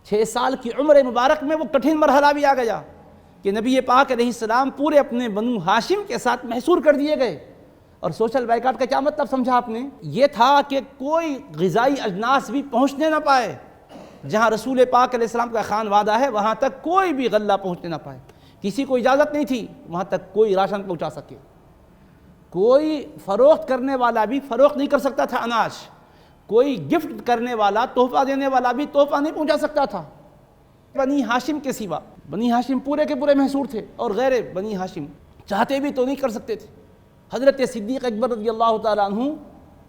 6 سال کی عمر مبارک میں وہ کٹھن مرحلہ بھی آ گیا کہ نبی پاک علیہ السلام پورے اپنے بنو ہاشم کے ساتھ محصور کر دیے گئے. اور سوشل بائیکاٹ کا کیا مطلب سمجھا آپ نے؟ یہ تھا کہ کوئی غذائی اجناس بھی پہنچنے نہ پائے. جہاں رسول پاک علیہ السلام کا خان وعدہ ہے وہاں تک کوئی بھی غلہ پہنچنے نہ پائے. کسی کو اجازت نہیں تھی وہاں تک کوئی راشن پہنچا سکے. کوئی فروخت کرنے والا بھی فروخت نہیں کر سکتا تھا اناج. کوئی گفٹ کرنے والا، تحفہ دینے والا بھی تحفہ نہیں پہنچا سکتا تھا بنی ہاشم کے سوا۔ بنی ہاشم پورے کے پورے محصور تھے، اور غیر بنی ہاشم چاہتے بھی تو نہیں کر سکتے تھے۔ حضرت صدیق اکبر رضی اللہ تعالیٰ عنہ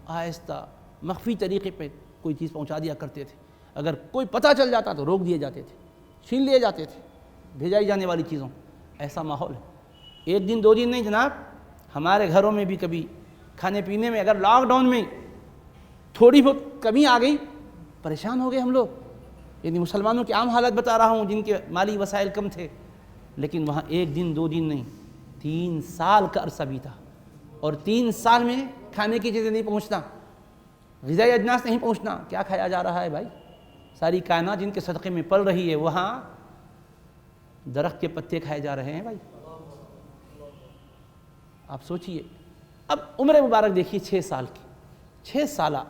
آہستہ مخفی طریقے پہ کوئی چیز پہنچا دیا کرتے تھے۔ اگر کوئی پتہ چل جاتا تو روک دیے جاتے تھے، چھین لیے جاتے تھے بھیجائی جانے والی چیزوں۔ ایسا ماحول ہے۔ ایک دن دو دن نہیں جناب، ہمارے گھروں میں بھی کبھی کھانے پینے میں اگر لاک ڈاؤن میں تھوڑی بہت کمی آ گئی، پریشان ہو گئے ہم لوگ۔ یعنی مسلمانوں کی عام حالت بتا رہا ہوں، جن کے مالی وسائل کم تھے، لیکن وہاں ایک دن دو دن نہیں، 3 سال کا عرصہ بیتا، اور 3 سال میں کھانے کی چیزیں نہیں پہنچنا، غذائی اجناس نہیں پہنچنا۔ کیا کھایا جا رہا ہے بھائی؟ ساری کائنات جن کے صدقے میں پل رہی ہے، وہاں درخت کے پتے کھائے جا رہے ہیں بھائی۔ آپ سوچئے۔ اب عمر مبارک دیکھیے 6 سال کی، 6 سالہ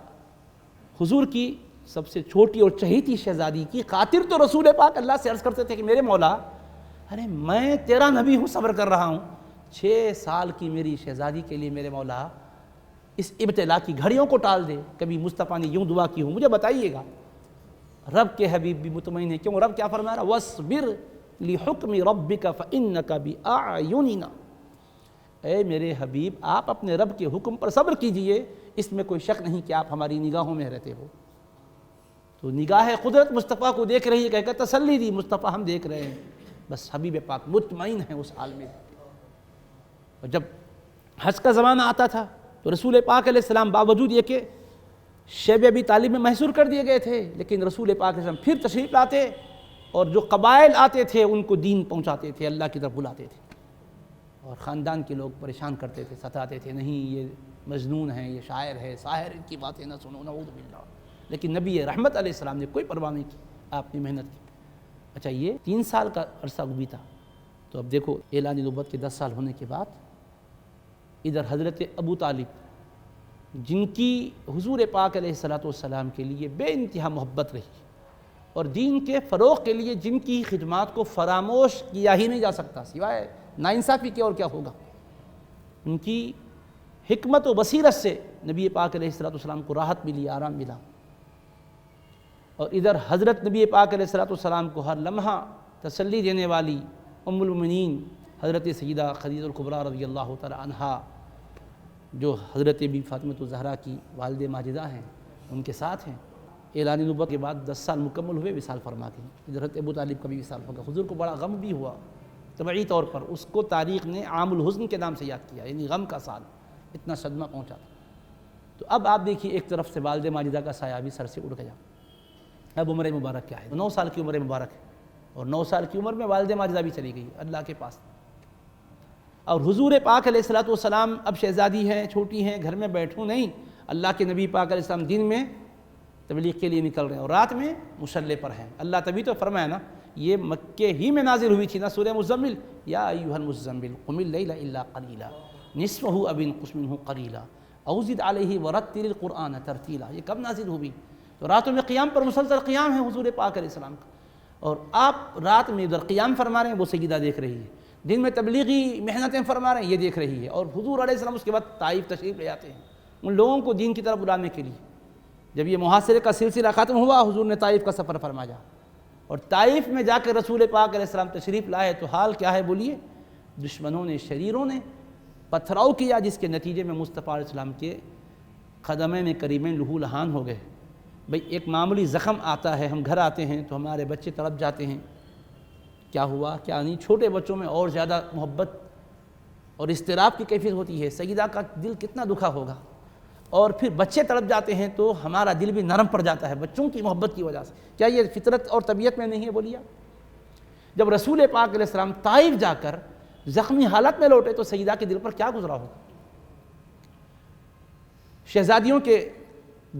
حضور کی سب سے چھوٹی اور چہیتی شہزادی کی خاطر تو رسول پاک اللہ سے عرض کرتے تھے کہ میرے مولا، ارے میں تیرا نبی ہوں، صبر کر رہا ہوں، 6 سال کی میری شہزادی کے لیے میرے مولا اس ابتلا کی گھڑیوں کو ٹال دے۔ کبھی مصطفیٰ نے یوں دعا کی ہو؟ مجھے بتائیے گا۔ رب کے حبیب بھی مطمئن ہے، کیوں؟ رب کیا فرما رہا؟ وَاصْبِرْ لِحُکْمِ رَبِّكَ فَإِنَّكَ بِأَعْیُنِنَا۔ اے میرے حبیب، آپ اپنے رب کے حکم پر صبر کیجئے، اس میں کوئی شک نہیں کہ آپ ہماری نگاہوں میں رہتے ہو۔ تو نگاہ قدرت مصطفیٰ کو دیکھ رہی ہے، کہہ کر تسلی دی، مصطفیٰ ہم دیکھ رہے ہیں۔ بس حبیب پاک مطمئن ہیں اس حال میں۔ اور جب حج کا زمانہ آتا تھا تو رسول پاک علیہ السلام باوجود یہ کہ شیب ابی طالب میں محصور کر دیے گئے تھے، لیکن رسول پاک علیہ السلام پھر تشریف لاتے، اور جو قبائل آتے تھے ان کو دین پہنچاتے تھے، اللہ کی طرف بلاتے تھے۔ اور خاندان کے لوگ پریشان کرتے تھے، ستاتے تھے، نہیں یہ مجنون ہے، یہ شاعر ہے، ساحر، ان کی باتیں نہ سنو، نعوذ باللہ۔ لیکن نبی رحمت علیہ السلام نے کوئی پرواہ نہیں کی، آپ نے محنت کی۔ اچھا، یہ 3 سال کا عرصہ بیتا، تو اب دیکھو اعلان نبوت کے 10 سال ہونے کے بعد ادھر حضرت ابو طالب، جن کی حضور پاک علیہ السلام کے لیے بے انتہا محبت رہی، اور دین کے فروغ کے لیے جن کی خدمات کو فراموش کیا ہی نہیں جا سکتا، سوائے ناانصافی کے اور کیا ہوگا، ان کی حکمت و بصیرت سے نبی پاک علیہ السلام کو راحت ملی، آرام ملا۔ اور ادھر حضرت نبی پاک علیہ السلام کو ہر لمحہ تسلی دینے والی ام المؤمنین حضرت سیدہ خدیجہ الکبریٰ رضی اللہ تعالی عنہا، جو حضرت بی فاطمۃ الزہرا کی والد ماجدہ ہیں، ان کے ساتھ ہیں۔ اعلان نبوت کے بعد 10 سال مکمل ہوئے، وصال فرما گئی۔ حضرت ابو طالب کا بھی وصال ہو گیا۔ حضور کو بڑا غم بھی ہوا، طبعی طور پر اس کو تاریخ نے عام الحزن کے نام سے یاد کیا، یعنی غم کا سال، اتنا صدمہ پہنچا تھا۔ تو اب آپ دیکھیے، ایک طرف سے والد ماجدہ کا سایہ بھی سر سے اڑ گیا۔ اب عمر مبارک کیا ہے؟ 9 سال کی عمر مبارک ہے، اور 9 سال کی عمر میں والد ماجدہ بھی چلی گئی اللہ کے پاس۔ اور حضور پاک علیہ السلام اب شہزادی ہیں، چھوٹی ہیں، گھر میں بیٹھوں نہیں، اللہ کے نبی پاک علیہ السلام دن میں تبلیغ کے لیے نکل رہے ہیں، اور رات میں مصلی پر ہیں۔ اللہ تبھی تو فرمایا نا، یہ مکے ہی میں نازل ہوئی تھی نا، سورہ مزمل، یا ایھا المزمل قم اللیل الا قلیلا نصفہ او انقص منہ قلیلا او زد علیہ ورتل القرآن ترتیلا۔ یہ کب نازل ہوئی؟ تو راتوں میں قیام پر مسلسل قیام ہے حضور پاک علیہ السلام کا، اور آپ رات میں ادھر قیام فرما رہے ہیں، وہ سجدہ دیکھ رہی ہے، دن میں تبلیغی محنتیں فرما رہے ہیں، یہ دیکھ رہی ہے۔ اور حضور علیہ السلام اس کے بعد طائف تشریف لے جاتے ہیں ان لوگوں کو دین کی طرف بلانے کے لیے۔ جب یہ محاصرے کا سلسلہ ختم ہوا، حضور نے طائف کا سفر فرمایا، اور طائف میں جا کے رسول پاک علیہ السلام تشریف لائے تو حال کیا ہے بولیے؟ دشمنوں نے، شریروں نے پتھراؤ کیا، جس کے نتیجے میں مصطفیٰ علیہ السلام کے قدمین کریمین لہو لہان ہو گئے۔ بھئی ایک معمولی زخم آتا ہے، ہم گھر آتے ہیں تو ہمارے بچے تڑپ جاتے ہیں، کیا ہوا کیا نہیں، چھوٹے بچوں میں اور زیادہ محبت اور اضطراب کی کیفیت ہوتی ہے، سیدہ کا دل کتنا دکھا ہوگا۔ اور پھر بچے تڑپ جاتے ہیں تو ہمارا دل بھی نرم پڑ جاتا ہے بچوں کی محبت کی وجہ سے۔ کیا یہ فطرت اور طبیعت میں نہیں ہے بولیے؟ جب رسول پاک علیہ السلام طائف جا کر زخمی حالت میں لوٹے تو سیدہ کے دل پر کیا گزرا ہوگا؟ شہزادیوں کے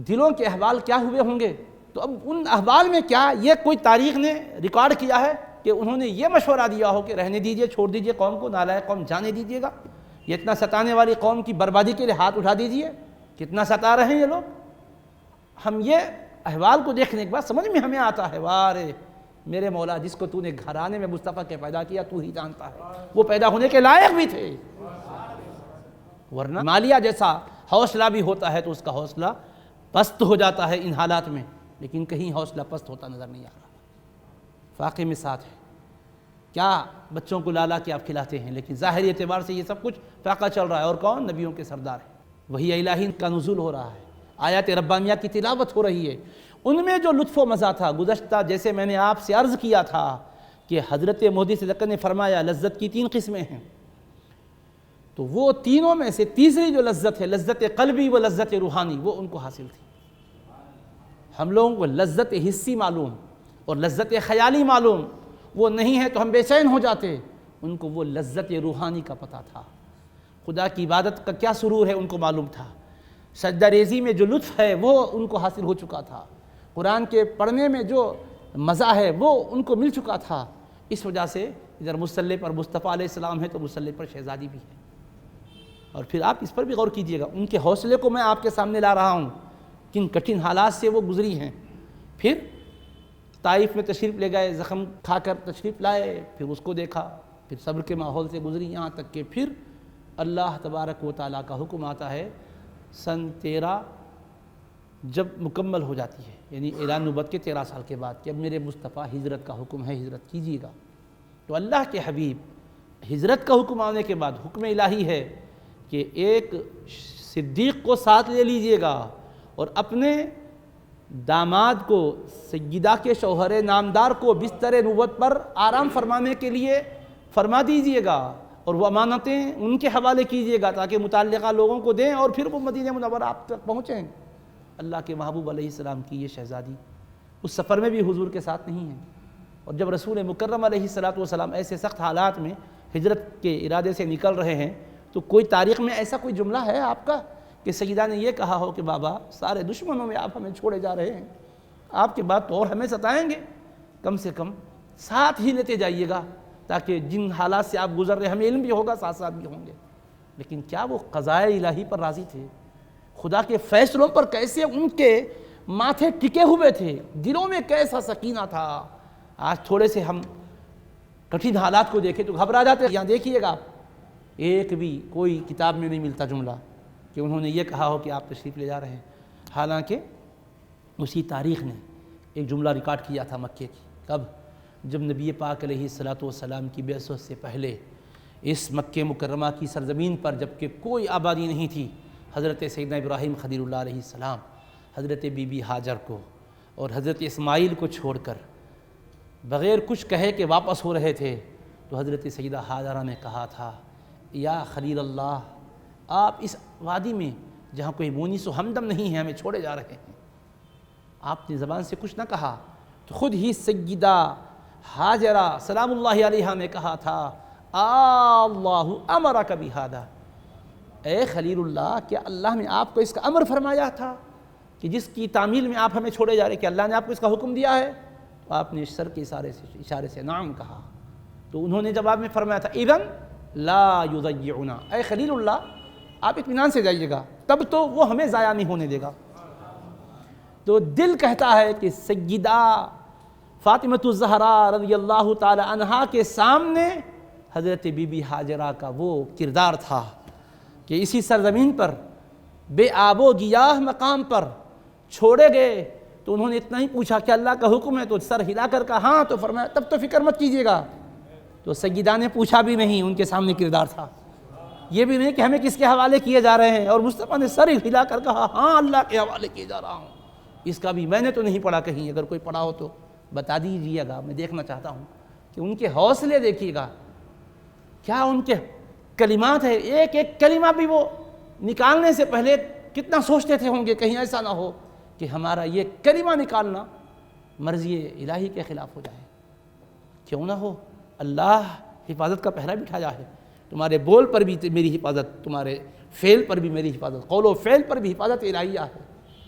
دلوں کے احوال کیا ہوئے ہوں گے؟ تو اب ان احوال میں کیا یہ کوئی تاریخ نے ریکارڈ کیا ہے کہ انہوں نے یہ مشورہ دیا ہو کہ رہنے دیجئے، چھوڑ دیجئے قوم کو، نالائق قوم جانے دیجئے گا، یہ اتنا ستانے والی قوم کی بربادی کے لیے ہاتھ اٹھا دیجئے، کتنا ستا رہے ہیں یہ لوگ؟ ہم یہ احوال کو دیکھنے کے بعد سمجھ میں ہمیں آتا ہے، وارے میرے مولا، جس کو تو نے گھرانے میں مصطفیٰ کے پیدا کیا تو ہی جانتا ہے، وہ پیدا ہونے کے لائق بھی تھے، ورنہ مالیہ جیسا حوصلہ بھی ہوتا ہے تو اس کا حوصلہ پست ہو جاتا ہے ان حالات میں، لیکن کہیں حوصلہ پست ہوتا نظر نہیں آ رہا۔ فاقے میں ساتھ ہے، کیا بچوں کو لالا کے آپ کھلاتے ہیں، لیکن ظاہری اعتبار سے یہ سب کچھ فاقہ چل رہا ہے، اور کون؟ نبیوں کے سردار ہے، وحی الہی کا نزول ہو رہا ہے، آیات ربانیہ کی تلاوت ہو رہی ہے۔ ان میں جو لطف و مزہ تھا گزشتہ، جیسے میں نے آپ سے عرض کیا تھا کہ حضرت محدث اکرم نے فرمایا لذت کی 3 قسمیں ہیں، تو وہ تینوں میں سے تیسری جو لذت ہے، لذت قلبی و لذت روحانی، وہ ان کو حاصل تھی۔ ہم لوگوں کو لذت حسی معلوم اور لذت خیالی معلوم، وہ نہیں ہے تو ہم بے چین ہو جاتے، ان کو وہ لذت روحانی کا پتہ تھا، خدا کی عبادت کا کیا سرور ہے ان کو معلوم تھا، سجدہ ریزی میں جو لطف ہے وہ ان کو حاصل ہو چکا تھا، قرآن کے پڑھنے میں جو مزہ ہے وہ ان کو مل چکا تھا۔ اس وجہ سے ادھر مصلی پر مصطفیٰ علیہ السلام ہے تو مصلی پر شہزادی بھی ہے۔ اور پھر آپ اس پر بھی غور کیجئے گا، ان کے حوصلے کو میں آپ کے سامنے لا رہا ہوں، کن کٹھن حالات سے وہ گزری ہیں۔ پھر طائف میں تشریف لے گئے، زخم کھا کر تشریف لائے، پھر اس کو دیکھا، پھر صبر کے ماحول سے گزری، یہاں تک کہ پھر اللہ تبارک و تعالیٰ کا حکم آتا ہے سن 13 جب مکمل ہو جاتی ہے، یعنی اعلان نبوت کے 13 سال کے بعد کہ اب میرے مصطفیٰ ہجرت کا حکم ہے، ہجرت کیجیے گا۔ تو اللہ کے حبیب ہجرت کا حکم آنے کے بعد حکم الہی ہے کہ ایک صدیق کو ساتھ لے لیجئے گا اور اپنے داماد کو، سیدہ کے شوہر نامدار کو بستر نبوت پر آرام فرمانے کے لیے فرما دیجئے گا، اور وہ امانتیں ان کے حوالے کیجئے گا تاکہ متعلقہ لوگوں کو دیں، اور پھر وہ مدینہ منورہ آپ تک پہنچیں۔ اللہ کے محبوب علیہ السلام کی یہ شہزادی اس سفر میں بھی حضور کے ساتھ نہیں ہے، اور جب رسول مکرم علیہ السلام ایسے سخت حالات میں ہجرت کے ارادے سے نکل رہے ہیں، تو کوئی تاریخ میں ایسا کوئی جملہ ہے آپ کا کہ سیدہ نے یہ کہا ہو کہ بابا سارے دشمنوں میں آپ ہمیں چھوڑے جا رہے ہیں، آپ کے بعد تو اور ہمیں ستائیں گے، کم سے کم ساتھ ہی لیتے جائیے گا تاکہ جن حالات سے آپ گزر رہے ہمیں علم بھی ہوگا، ساتھ ساتھ بھی ہوں گے۔ لیکن کیا وہ قضاء الہی پر راضی تھے؟ خدا کے فیصلوں پر کیسے ان کے ماتھے ٹکے ہوئے تھے، دلوں میں کیسا سکینہ تھا۔ آج تھوڑے سے ہم کٹھن حالات کو دیکھیں تو گھبرا جاتے ہیں۔ یہاں دیکھیے گا آپ، ایک بھی کوئی کتاب میں نہیں ملتا جملہ کہ انہوں نے یہ کہا ہو کہ آپ تشریف لے جا رہے ہیں، حالانکہ اسی تاریخ نے ایک جملہ ریکارڈ کیا تھا مکے کی۔ کب؟ جب نبی پاک علیہ السلام کی بعثت سے پہلے اس مکہ مکرمہ کی سرزمین پر جبکہ کوئی آبادی نہیں تھی، حضرت سیدنا ابراہیم خلیل اللہ علیہ السلام حضرت بی بی ہاجر کو اور حضرت اسماعیل کو چھوڑ کر بغیر کچھ کہے کہ واپس ہو رہے تھے، تو حضرت سیدہ ہاجرہ نے کہا تھا یا خلیل اللہ، آپ اس وادی میں جہاں کوئی مونس و ہمدم نہیں ہے ہمیں چھوڑے جا رہے ہیں۔ آپ نے زبان سے کچھ نہ کہا تو خود ہی سیدہ ہاجرہ سلام اللہ علیہا نے کہا تھا اللہ امرک بہذا، اے خلیل اللہ، کیا اللہ نے آپ کو اس کا امر فرمایا تھا کہ جس کی تعمیل میں آپ ہمیں چھوڑے جا رہے ہیں، کہ اللہ نے آپ کو اس کا حکم دیا ہے؟ تو آپ نے سر کے اشارے سے نعم کہا، تو انہوں نے جواب میں فرمایا تھا اذن لا یضیعنا، اے خلیل اللہ آپ اطمینان سے جائیے گا، تب تو وہ ہمیں ضائع نہیں ہونے دے گا۔ تو دل کہتا ہے کہ سیدہ فاطمۃ الزہراء رضی اللہ تعالی عنہا کے سامنے حضرت بی بی ہاجرہ کا وہ کردار تھا کہ اسی سرزمین پر بے آب و گیاہ مقام پر چھوڑے گئے، تو انہوں نے اتنا ہی پوچھا کہ اللہ کا حکم ہے، تو سر ہلا کر کہا ہاں، تو فرمایا تب تو فکر مت کیجیے گا۔ تو سیدہ نے پوچھا بھی نہیں، ان کے سامنے کردار تھا، یہ بھی نہیں کہ ہمیں کس کے حوالے کیے جا رہے ہیں، اور مصطفیٰ نے سر ہلا کر کہا ہاں اللہ کے حوالے کیے جا رہا ہوں۔ اس کا بھی میں نے تو نہیں پڑھا کہیں، اگر کوئی پڑھا ہو تو بتا دیجیے گا، میں دیکھنا چاہتا ہوں کہ ان کے حوصلے دیکھیے گا، کیا ان کے کلمات ہے، ایک ایک کلمہ بھی وہ نکالنے سے پہلے کتنا سوچتے تھے ہوں گے کہیں ایسا نہ ہو کہ ہمارا یہ کلمہ نکالنا مرضی الہی کے خلاف ہو جائے۔ کیوں نہ ہو، اللہ حفاظت کا پہرا بٹھایا ہے، تمہارے بول پر بھی میری حفاظت، تمہارے فعل پر بھی میری حفاظت، قول و فعل پر بھی حفاظت الہیہ ہے۔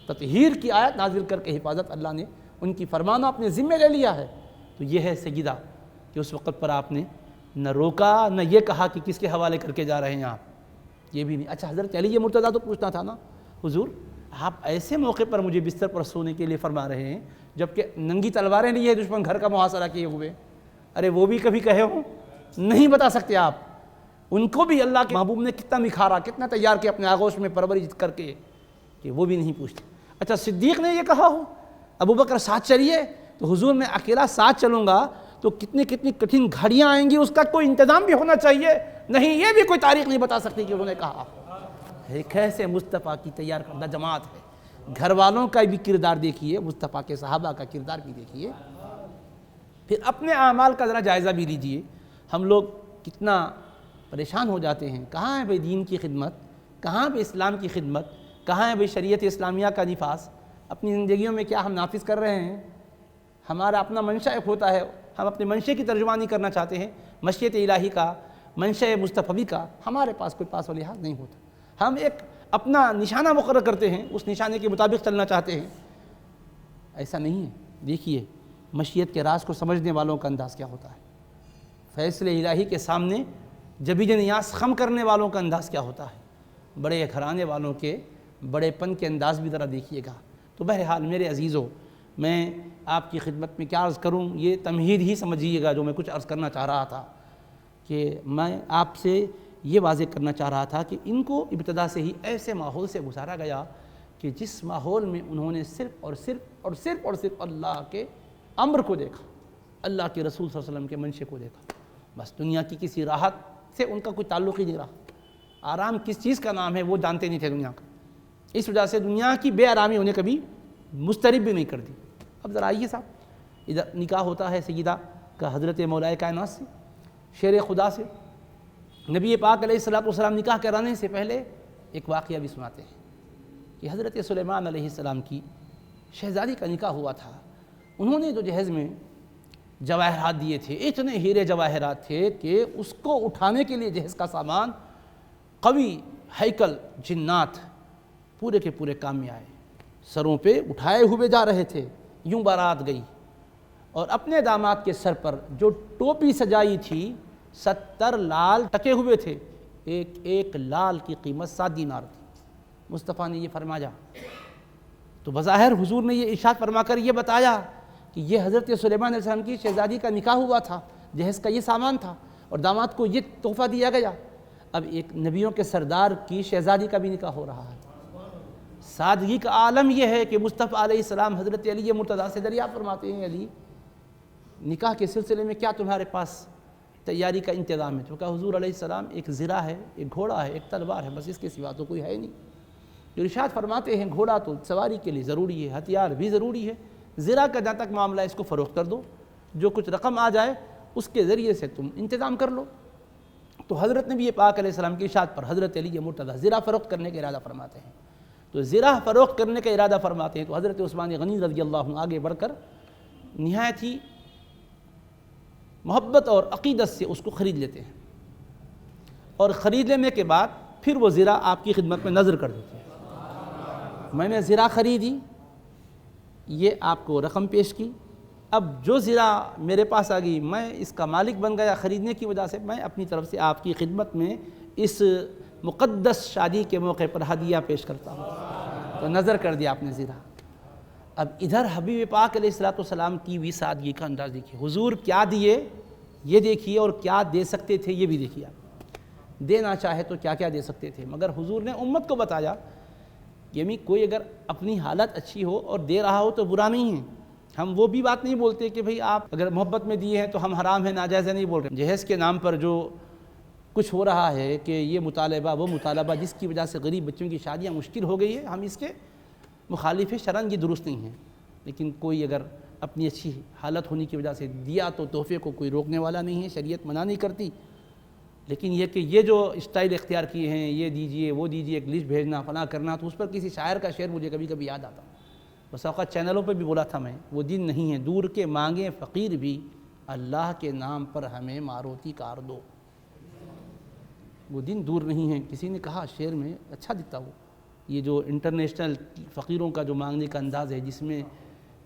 تطہیر کی آیت نازل کر کے حفاظت اللہ نے ان کی فرمانا اپنے ذمہ لے لیا ہے۔ تو یہ ہے سیدہ کہ اس وقت پر آپ نے نہ روکا نہ یہ کہا کہ کس کے حوالے کر کے جا رہے ہیں آپ، یہ بھی نہیں۔ اچھا حضرت علی مرتضیٰ تو پوچھنا تھا نا، حضور آپ ایسے موقع پر مجھے بستر پر سونے کے لیے فرما رہے ہیں جبکہ ننگی تلواریں لیے دشمن گھر کا محاصرہ کیے ہوئے، ارے وہ بھی کبھی کہے ہوں، نہیں بتا سکتے آپ۔ ان کو بھی اللہ کے محبوب نے کتنا نکھارا، کتنا تیار کیا اپنے آغوش میں پرورش کر کے، کہ وہ بھی نہیں پوچھتے۔ اچھا صدیق نے یہ کہا ہو ابو بکر ساتھ چلیے، تو حضور میں اکیلا ساتھ چلوں گا تو کتنی کٹھن گھڑیاں آئیں گی، اس کا کوئی انتظام بھی ہونا چاہیے، نہیں یہ بھی کوئی تاریخ نہیں بتا سکتی کہ انہوں نے کہا۔ ایک ایسے مصطفیٰ کی تیار کردہ جماعت ہے، گھر والوں کا بھی کردار دیکھیے، مصطفیٰ کے صحابہ کا کردار بھی دیکھیے، پھر اپنے اعمال کا ذرا جائزہ بھی لیجئے۔ ہم لوگ کتنا پریشان ہو جاتے ہیں، کہاں ہے بھئی دین کی خدمت، کہاں بھئی اسلام کی خدمت، کہاں ہے بھئی شریعت اسلامیہ کا نفاذ، اپنی زندگیوں میں کیا ہم نافذ کر رہے ہیں؟ ہمارا اپنا منشا ایک ہوتا ہے، ہم اپنے منشے کی ترجمانی کرنا چاہتے ہیں، مشیت الہی کا، منشا مصطفی کا، ہمارے پاس کوئی پاس و لحاظ نہیں ہوتا، ہم ایک اپنا نشانہ مقرر کرتے ہیں، اس نشانے کے مطابق چلنا چاہتے ہیں، ایسا نہیں ہے۔ دیکھیے مشیت کے راز کو سمجھنے والوں کا انداز کیا ہوتا ہے، فیصلے الہی کے سامنے جبی نیاز خم کرنے والوں کا انداز کیا ہوتا ہے، بڑے گھرانے والوں کے بڑے پن کے انداز بھی ذرا دیکھیے گا۔ تو بہرحال میرے عزیزو، میں آپ کی خدمت میں کیا عرض کروں، یہ تمہید ہی سمجھیے گا جو میں کچھ عرض کرنا چاہ رہا تھا، کہ میں آپ سے یہ واضح کرنا چاہ رہا تھا کہ ان کو ابتدا سے ہی ایسے ماحول سے گزارا گیا کہ جس ماحول میں انہوں نے صرف اللہ کے امر کو دیکھا، اللہ کے رسول صلی اللہ علیہ وسلم کے منشے کو دیکھا، بس دنیا کی کسی راحت سے ان کا کوئی تعلق ہی نہیں رہا، آرام کس چیز کا نام ہے وہ جانتے نہیں تھے دنیا کا، اس وجہ سے دنیا کی بے آرامی انہیں کبھی مسترب بھی نہیں کر دی۔ اب ذرا آئیے صاحب، ادھر نکاح ہوتا ہے سیدہ کا حضرت مولا کائنات سے، شیر خدا سے، نبی پاک علیہ السلام نکاح کرانے سے پہلے ایک واقعہ بھی سناتے ہیں کہ حضرت سلیمان علیہ السلام کی شہزادی کا نکاح ہوا تھا، انہوں نے جو جہیز میں جواہرات دیے تھے، اتنے ہیرے جواہرات تھے کہ اس کو اٹھانے کے لیے جہیز کا سامان قوی ہیکل جنات پورے کے پورے کام میں آئے، سروں پہ اٹھائے ہوئے جا رہے تھے، یوں بارات گئی، اور اپنے داماد کے سر پر جو ٹوپی سجائی تھی 70 لال ٹکے ہوئے تھے، ایک لال کی قیمت 7 دینار تھی۔ مصطفیٰ نے یہ فرمایا تو بظاہر حضور نے یہ ارشاد فرما کر یہ بتایا کہ یہ حضرت سلیمان علیہ السلام کی شہزادی کا نکاح ہوا تھا، جہیز کا یہ سامان تھا اور داماد کو یہ تحفہ دیا گیا۔ اب ایک نبیوں کے سردار کی شہزادی کا بھی نکاح ہو رہا ہے۔ سادگی کا عالم یہ ہے کہ مصطفیٰ علیہ السلام حضرت علی مرتضیٰ سے دریافت فرماتے ہیں، علی نکاح کے سلسلے میں کیا تمہارے پاس تیاری کا انتظام ہے؟ تو کہا حضور علیہ السلام ایک زرہ ہے، ایک گھوڑا ہے، ایک تلوار ہے، بس اس کے سوا تو کوئی ہے نہیں۔ ارشاد فرماتے ہیں گھوڑا تو سواری کے لیے ضروری ہے، ہتھیار بھی ضروری ہے، زرہ کا جہاں تک معاملہ ہے اس کو فروخت کر دو، جو کچھ رقم آ جائے اس کے ذریعے سے تم انتظام کر لو۔ تو حضرت نبی پاک علیہ السلام کی ارشاد پر حضرت علی مرتضیٰ زرہ فروخت کرنے کا ارادہ فرماتے ہیں۔ تو زرہ فروخت کرنے کا ارادہ فرماتے ہیں تو حضرت عثمان غنی رضی اللہ عنہ آگے بڑھ کر نہایت ہی محبت اور عقیدت سے اس کو خرید لیتے ہیں، اور خرید لینے کے بعد پھر وہ زرہ آپ کی خدمت میں نظر کر دیتے ہیں۔ میں نے زرہ خریدی، یہ آپ کو رقم پیش کی، اب جو زرہ میرے پاس آ گئی میں اس کا مالک بن گیا خریدنے کی وجہ سے، میں اپنی طرف سے آپ کی خدمت میں اس مقدس شادی کے موقع پر ہدیہ پیش کرتا ہوں۔ تو نظر کر دیا آپ نے زرہ۔ اب ادھر حبیب پاک علیہ السلام کی بھی سادگی کا انداز دیکھیے، حضور کیا دیے یہ دیکھیے اور کیا دے سکتے تھے یہ بھی دیکھیے، آپ دینا چاہے تو کیا کیا دے سکتے تھے، مگر حضور نے امت کو بتایا یعنی کوئی اگر اپنی حالت اچھی ہو اور دے رہا ہو تو برا نہیں ہے۔ ہم وہ بھی بات نہیں بولتے کہ بھئی آپ اگر محبت میں دیے ہیں تو ہم حرام ہیں ناجائز ہے، نہیں بول رہے۔ جہیز کے نام پر جو کچھ ہو رہا ہے کہ یہ مطالبہ وہ مطالبہ جس کی وجہ سے غریب بچوں کی شادیاں مشکل ہو گئی ہے، ہم اس کے مخالف شرعاً یہ درست نہیں ہے، لیکن کوئی اگر اپنی اچھی حالت ہونے کی وجہ سے دیا تو تحفے کو کوئی روکنے والا نہیں ہے، شریعت منع نہیں کرتی، لیکن یہ کہ یہ جو اسٹائل اختیار کیے ہیں، یہ دیجئے وہ دیجئے، ایک لسٹ بھیجنا فلاں کرنا، تو اس پر کسی شاعر کا شعر مجھے کبھی کبھی یاد آتا، بس اوقات چینلوں پہ بھی بولا تھا میں، وہ دن نہیں ہے دور کے مانگیں فقیر بھی اللہ کے نام پر ہمیں ماروتی کار دو۔ وہ دن دور نہیں ہے، کسی نے کہا شعر میں اچھا دکھتا وہ، یہ جو انٹرنیشنل فقیروں کا جو مانگنے کا انداز ہے جس میں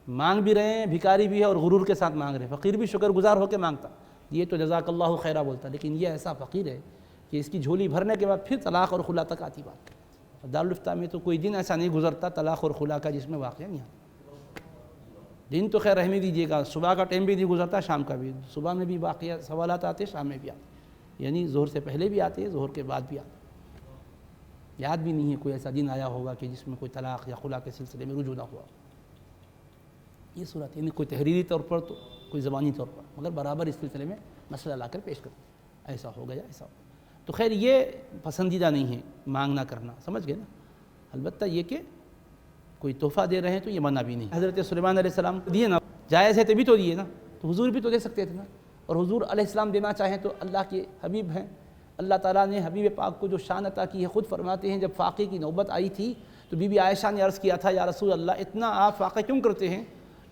مانگ بھی رہے ہیں، بھکاری بھی ہے اور غرور کے ساتھ مانگ رہے ہیں، فقیر بھی شکر گزار ہو کے مانگتا، یہ تو جزاک اللہ خیرہ بولتا، لیکن یہ ایسا فقیر ہے کہ اس کی جھولی بھرنے کے بعد پھر طلاق اور خلا تک آتی بات۔ دارالفتہ میں تو کوئی دن ایسا نہیں گزرتا طلاق اور خلا کا جس میں واقعہ نہیں آتا۔ دن تو خیر رہنے دیجیے گا، صبح کا ٹائم بھی نہیں گزرتا، شام کا بھی، صبح میں بھی واقعہ سوالات آتے، شام میں بھی آتے، یعنی ظہر سے پہلے بھی آتے، ظہر کے بعد بھی آتے۔ یاد بھی نہیں ہے کوئی ایسا دن آیا ہوگا کہ جس میں کوئی طلاق یا خلا کے سلسلے میں رجوع نہ ہوا. یہ صورت یعنی کوئی تحریری طور پر تو کوئی زبانی طور پر، مگر برابر اس سلسلے میں مسئلہ لا کر پیش کرتے ایسا ہو گیا ایسا ہو. تو خیر یہ پسندیدہ نہیں ہے مانگنا کرنا، سمجھ گئے نا. البتہ یہ کہ کوئی تحفہ دے رہے ہیں تو یہ منع بھی نہیں. حضرت سلیمان علیہ السلام دیے نا، جائز ہے تبھی تو دیے نا، تو حضور بھی تو دے سکتے تھے نا. اور حضور علیہ السلام دینا چاہیں تو اللہ کے حبیب ہیں. اللہ تعالیٰ نے حبیب پاک کو جو شان عطا کی ہے خود فرماتے ہیں جب فاقے کی نوبت آئی تھی تو بی بی عائشہ نے عرض کیا تھا یا رسول اللہ اتنا آپ فاقہ کیوں کرتے ہیں،